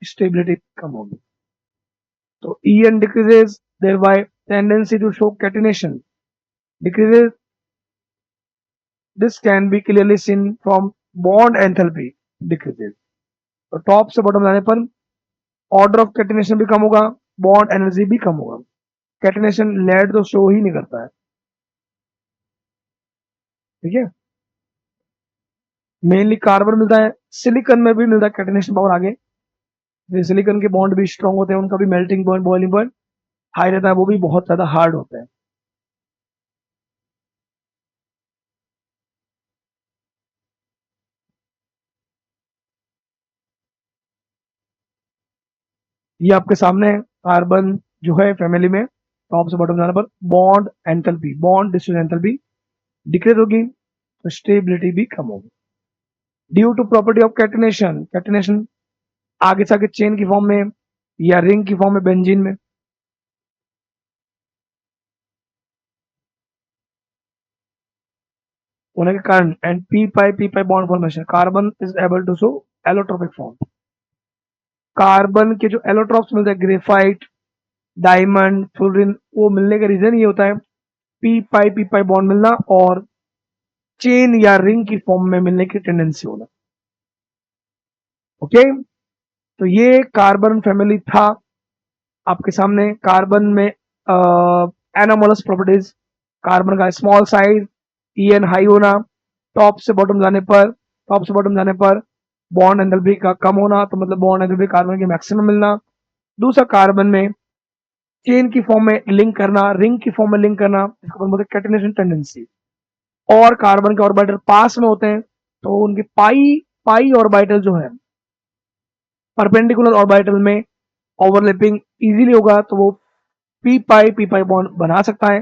स्टेबिलिटी कम होगी। तो En decreases, thereby tendency to show catenation decreases. This can be clearly seen from bond enthalpy decreases. तो टॉप से बॉटम जाने पर ऑर्डर ऑफ कैटिनेशन भी कम होगा, बॉन्ड एनर्जी भी कम होगा। कैटिनेशन लेड तो शो ही नहीं करता है, ठीक है। मेनली कार्बन मिलता है, सिलिकॉन में भी मिलता है कैटिनेशन पावर आगे। सिलिकॉन के बॉन्ड भी स्ट्रॉन्ग होते हैं, उनका भी melting point, boiling point high रहता है, वो भी बहुत ज्यादा हार्ड होता है। ये आपके सामने है, कार्बन जो है फैमिली में टॉप से बॉटम जाने पर bond enthalpy, bond distance enthalpy decrease होगी तो स्टेबिलिटी भी कम होगी। Due to property of catenation, catenation आगे से आगे चेन की फॉर्म में या रिंग की फॉर्म में बेंजीन में होने के कारण and p-pi bond formation, carbon is able to show allotropic form. Carbon के जो एलोट्रोप्स मिलते हैं, ग्रेफाइट, डायमंड, फ्लोरीन, वो मिलने का रीजन ये होता है p-pi बॉन्ड मिलना और चेन या रिंग की फॉर्म में मिलने की टेंडेंसी होना। ओके, तो ये कार्बन फैमिली था आपके सामने। कार्बन में एनोमलस प्रॉपर्टीज, कार्बन का स्मॉल साइज, En हाई होना, टॉप से बॉटम जाने पर बॉन्ड एंथैल्पी का कम होना, तो मतलब बॉन्ड एंथैल्पी कार्बन की मैक्सिमम मिलना। दूसरा, कार्बन में चेन की फॉर्म में लिंक करना, रिंग की फॉर्म में लिंक करना, इसको बोलते हैं कैटिनेशन टेंडेंसी। और कार्बन के ऑर्बिटल पास में होते हैं तो उनके पाई ऑर्बिटल जो है परपेंडिकुलर ऑर्बिटल में ओवरलैपिंग इजीली होगा, तो वो p-pi बॉन्ड बना सकता है।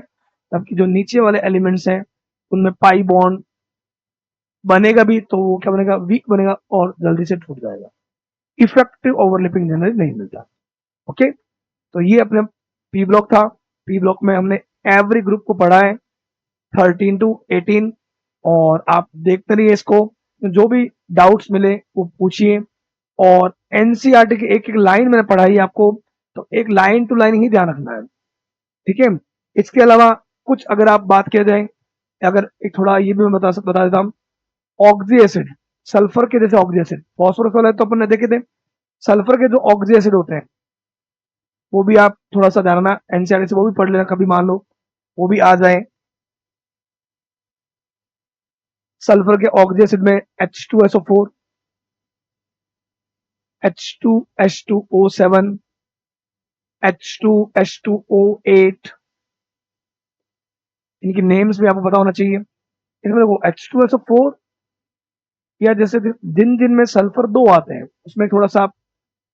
जबकि जो नीचे वाले एलिमेंट्स हैं उनमें पाई बॉन्ड बनेगा भी तो वो क्या बनेगा, वीक बनेगा और जल्दी से टूट जाएगा, इफेक्टिव ओवरलैपिंग जनरली नहीं मिलता। ओके, तो ये अपने पी ब्लॉक था। पी ब्लॉक में हमने एवरी ग्रुप को पढ़ा है 13 to 18, और आप देखते रहिए इसको, जो भी डाउट्स मिले वो पूछिए। और एनसीईआरटी की एक एक लाइन मैंने पढ़ाई आपको, तो एक लाइन टू लाइन ही ध्यान रखना है, ठीक है। इसके अलावा कुछ अगर आप बात किया जाए, अगर एक थोड़ा ये भी मैं बता देता हूँ, ऑक्सी एसिड, सल्फर के जैसे ऑक्सी एसिड, फॉस्फोरस वाला तो अपन ने देखे थे, सल्फर के जो ऑक्सी एसिड होते हैं वो भी आप थोड़ा सा जानना, एनसीईआरटी से वो भी पढ़ लेना कभी, मान लो वो भी आ जाए। सल्फर के ऑक्सी एसिड में H2SO4, H2H2O7, H2H2O8, इनकी नेम्स भी आपको पता होना चाहिए। इसमें देखो H2SO4, या जैसे दिन दिन में सल्फर 2 आते हैं, उसमें थोड़ा सा आप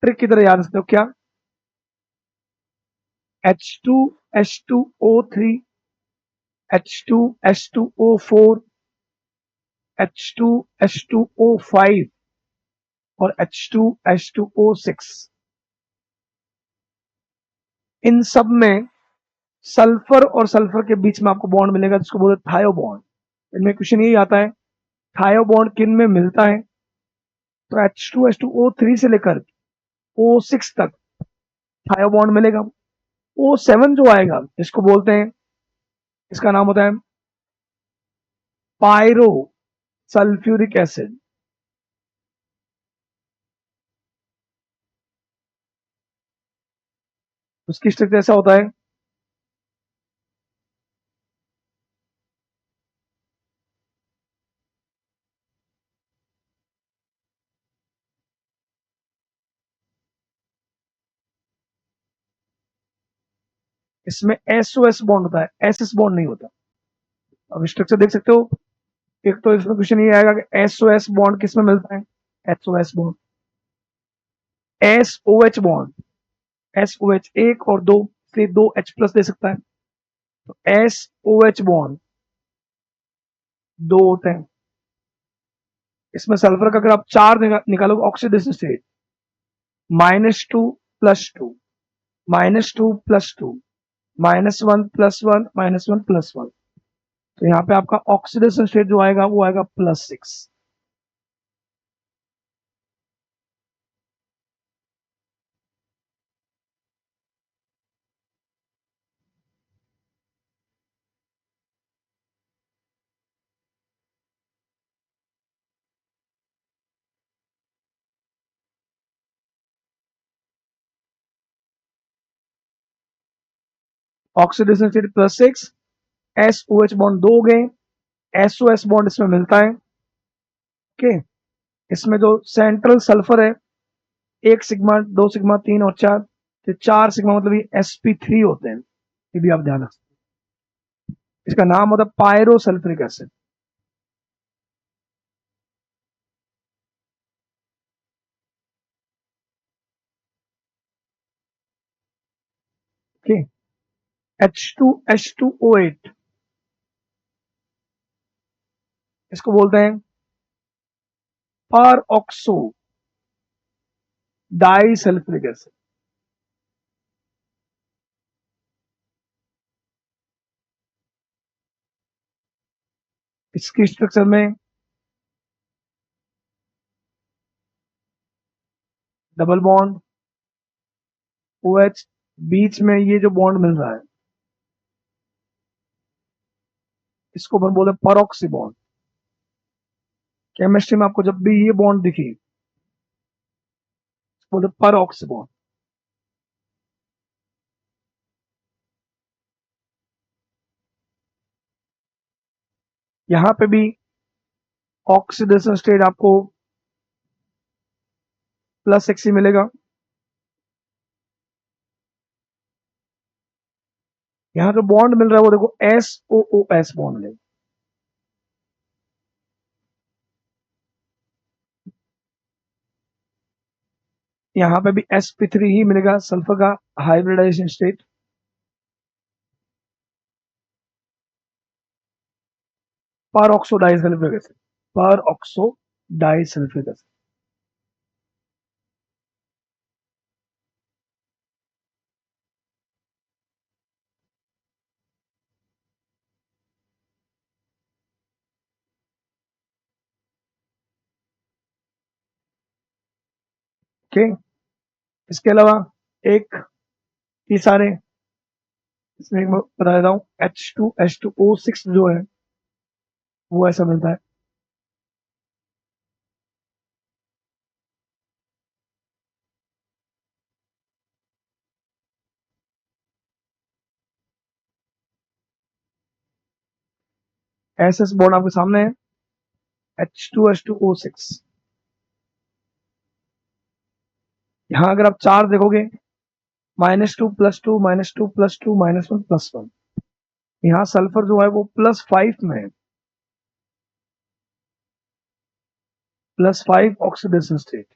ट्रिक की तरह याद रखते हो क्या, H2H2O3, H2H2O4, H2H2O5 और H2H2O6, इन सब में सल्फर और सल्फर के बीच में आपको बॉन्ड मिलेगा जिसको बोलते हैं थायो बॉन्ड। इनमें क्वेश्चन यही आता है, थायो बॉन्ड किन में मिलता है, तो H2H2O3 से लेकर O6 तक थायो बॉन्ड मिलेगा। O7 जो आएगा इसको बोलते हैं, इसका नाम होता है पायरो सल्फ्यूरिक एसिड। उसकी स्ट्रक्चर ऐसा होता है, इसमें SOS बॉन्ड होता है, SS बॉन्ड नहीं होता। अब स्ट्रक्चर देख सकते हो, एक तो इसमें क्वेश्चन ये आएगा कि SOS बॉन्ड किस में मिलता है, SOS bond, SOH bond, SOH 1 और 2 से 2 H+ दे सकता है, तो SOH बॉन्ड 2 होते हैं। इसमें सल्फर का अगर आप 4 निकालोगे ऑक्सीडेशन स्टेट, -2 + 2, -2 + 2, -1 + 1, -1 + 1, तो यहाँ पे आपका ऑक्सीडेशन स्टेट जो आएगा वो आएगा +6। ऑक्सीडेशन स्टेट +6, SOH बॉन्ड 2 हो गए, SOS बॉन्ड इसमें मिलता है। ओके, इसमें जो सेंट्रल सल्फर है, 1 सिग्मा, 2 सिग्मा, 3 और 4, तो 4 सिग्मा मतलब ये sp3 होते हैं, ये भी आप ध्यान रख सकते हैं। इसका नाम होता है pyro sulphuric acid. Okay, H2H2O8, इसको बोलते हैं पर ऑक्सो डाई सल्फ्यूरिक एसिड। इसकी स्ट्रक्चर में डबल बॉन्ड OH, बीच में ये जो बॉन्ड मिल रहा है इसको अपन बोलते हैं परऑक्सी बॉन्ड। केमिस्ट्री में आपको जब भी ये बॉन्ड दिखी बोलते परऑक्सी बॉन्ड। यहां पे भी ऑक्सीडेशन स्टेट आपको +6 ही मिलेगा। यहाँ जो बॉन्ड मिल रहा है वो देखो SOOS बॉन्ड मिलेगा। यहाँ पे भी sp3 ही मिलेगा, सल्फर का हाइब्रिडाइजेशन स्टेट। पर ऑक्सो डाइसल्फ्यूरिक एसिड, पर ऑक्सो डाइसल्फ्यूरिक एसिड। ओके, इसके अलावा एक तीसरे इसमें एक मैं बता देता हूँ, H2H2O6 जो है वो ऐसा मिलता है। एस बॉन्ड आपके सामने है, H2H2O6। यहाँ अगर आप चार देखोगे, -2 +2 -2 +2 -1 +1, यहाँ सल्फर जो है वो +5 में है, +5 ऑक्सीडेशन स्टेट।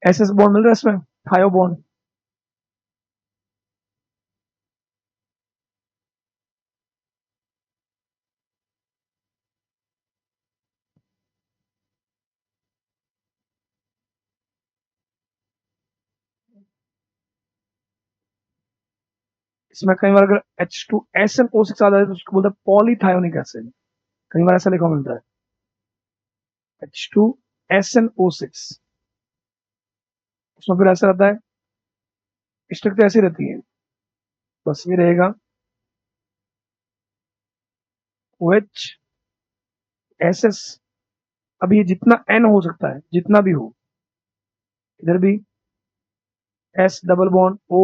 एस बॉन्ड मिल रहा है इसमें, थायो बॉन्ड। इसमें कई बार अगर H2SnO6 आ जाए तो उसको बोलते हैं पॉलीथायोनिक एसिड, कई बार ऐसा लिखा मिलता है H2SnO6। उसमें फिर ऐसा रहता है, स्ट्रक्चर ऐसी रहती है, बस ये रहेगा OH SS। अब ये जितना N हो सकता है, जितना भी हो, इधर भी S डबल बॉन्ड O,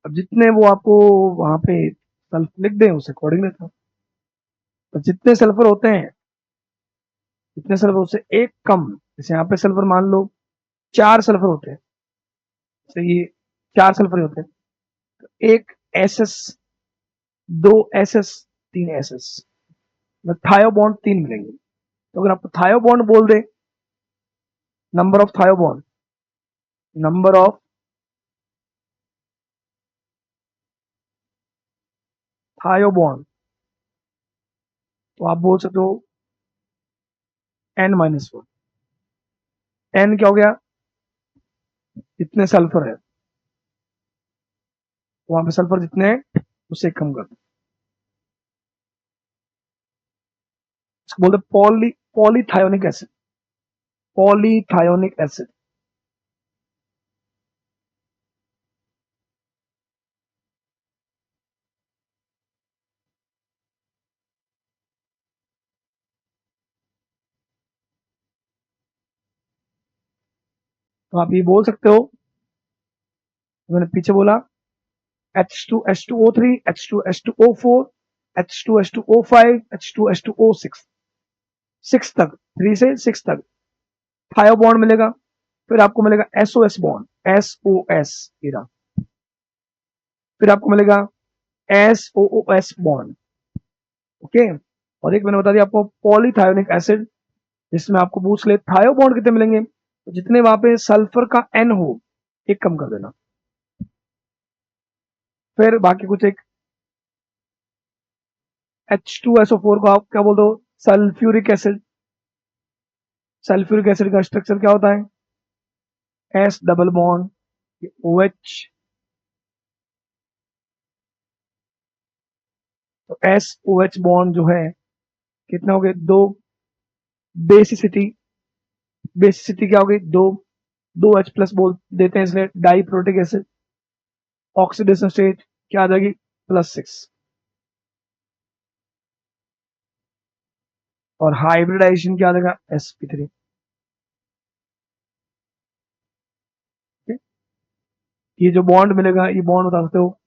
अब जितने वो आपको वहां पे सल्फर लिख दें उस अकॉर्डिंग लेता हूँ। तो जितने सल्फर होते हैं, जितने सल्फर उससे एक कम, जैसे यहाँ पे सल्फर मान लो 4 सल्फर होते हैं, तो ये 4 सल्फर होते हैं, तो एक SS, 2 SS, 3 SS, थायो बॉन्ड 3 मिलेंगे। तो अगर आपको थायो बॉन्ड बोल दे, नंबर ऑफ थायो बॉन्ड, नंबर ऑफ थायो बॉन्ड, तो आप बोल सकते हो N-4। N क्या हो गया, जितने सल्फर है, वहां पे सल्फर जितने हैं उससे कम कर दो, इसको बोलते पॉलीथायोनिक एसिड, पॉलीथायोनिक एसिड। तो आप ये बोल सकते हो, मैंने पीछे बोला H2H2O3, H2H2O4, H2H2O5, H2H2O6, 6 तक, 3 से 6 तक थायो बॉन्ड मिलेगा। फिर आपको मिलेगा SOS बॉन्ड, SOS इरा, फिर आपको मिलेगा SOOS बॉन्ड। ओके, और एक मैंने बता दिया आपको पॉलीथायोनिक एसिड, जिसमें आपको पूछ ले थायो बॉन्ड कितने मिलेंगे, तो जितने वहां पे सल्फर का N हो, एक कम कर देना। फिर बाकी कुछ एक H2SO4 को आप क्या बोल दो, सल्फ्यूरिक एसिड। सल्फ्यूरिक एसिड का स्ट्रक्चर क्या होता है, S डबल बॉन्ड OH, तो SOH बॉन्ड जो है कितना हो गए, 2। बेसिसिटी, बेसिसिटी क्या हो गई, 2, 2H+ बोल देते हैं इसलिए डाइप्रोटिक एसिड। ऑक्सीडेशन स्टेट क्या आ जाएगी, +6। और हाइब्रिडाइजेशन क्या आ जाएगा, sp3। ये जो बॉन्ड मिलेगा, ये बॉन्ड बता सकते हो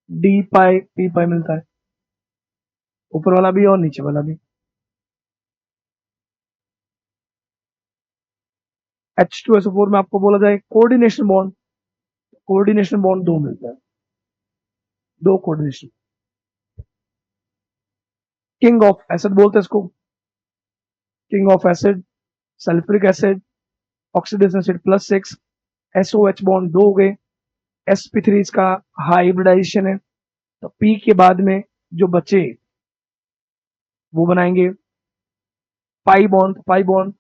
डी पाई पी पाई मिलता है, ऊपर वाला भी और नीचे वाला भी। H2SO4 में आपको बोला जाए कोऑर्डिनेशन बॉन्ड, कोऑर्डिनेशन बॉन्ड 2 मिलता है, 2 कोऑर्डिनेशन। किंग ऑफ एसिड बोलते हैं इसको, king of acid, sulphuric acid, oxidation acid +6, SOH bond 2 हो गए, sp3 इसका हाइब्रिडाइजेशन है, तो पी के बाद में जो बचे वो बनाएंगे pi bond, pi bond,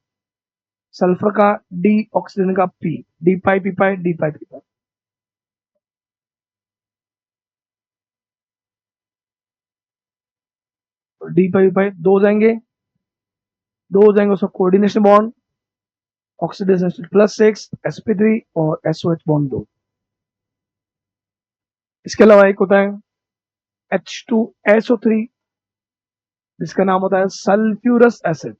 sulphur का डी, ऑक्सीजन का पी, डी पाई पी पाई, डी पाई पी पाई। डी पाई दो जाएंगे, उसका coordination bond oxidation state +6 sp3 और SOH बॉन्ड 2। इसके अलावा एक होता है H2SO3 जिसका नाम होता है सल्फ्यूरस एसिड।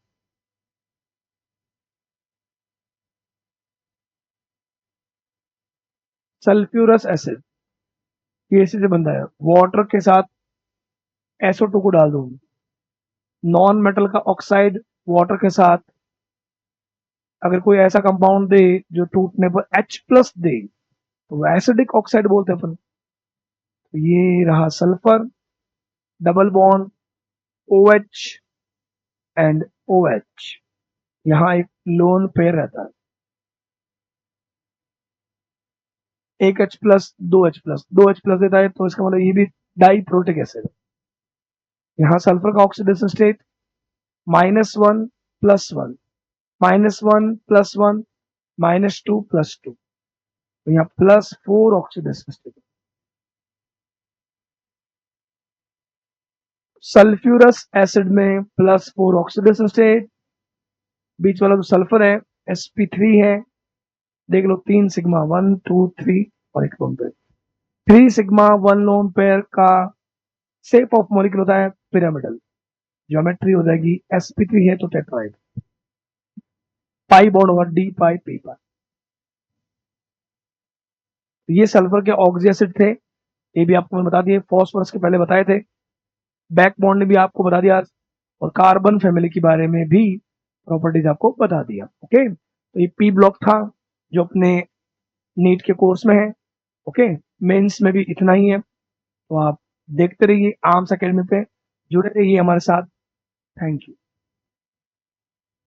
सल्फ्यूरस एसिड ये इसी से बनता है, वाटर के साथ SO2 को डाल दो, नॉन मेटल का ऑक्साइड वाटर के साथ अगर कोई ऐसा कंपाउंड दे जो टूटने पर H+ दे तो एसिडिक ऑक्साइड बोलते हैं अपन। तो ये रहा sulphur, double bond OH and OH, यहाँ एक लोन पेयर रहता है, एक H+, दो H+ देता है, तो इसका मतलब ये भी डाइप्रोटिक एसिड। यहाँ सल्फर का ऑक्सीडेशन स्टेट -1 +1 -1 +1 -2 +2, तो यहाँ +4 ऑक्सीडेशन स्टेट। सल्फ्यूरस एसिड में +4 ऑक्सीडेशन स्टेट, बीच वाला जो सल्फर है sp3 है, देख लो 3 सिग्मा 1 2 3 और एक lone pair, 3 sigma 1 lone pair का शेप ऑफ मॉलिक्यूल होता है पिरामिडल, ज्योमेट्री हो जाएगी sp3 है तो टेट्राइड, पाई बॉन्ड होगा डी पाई पी पाई। ये सल्फर के ऑक्सी एसिड थे, ये भी आपको मैं बता दिए, फॉस्फोरस के पहले बताए थे, बैक बॉन्ड ने भी आपको बता दिया, और कार्बन फैमिली के बारे में भी प्रॉपर्टीज आपको बता दिया। ओके, तो ये पी ब्लॉक था जो अपने नीट के कोर्स में है। ओके, मेंस में भी इतना ही है, तो आप देखते रहिए आर्म्स एकेडमी पे, जुड़े रहिए हमारे साथ। Thank you.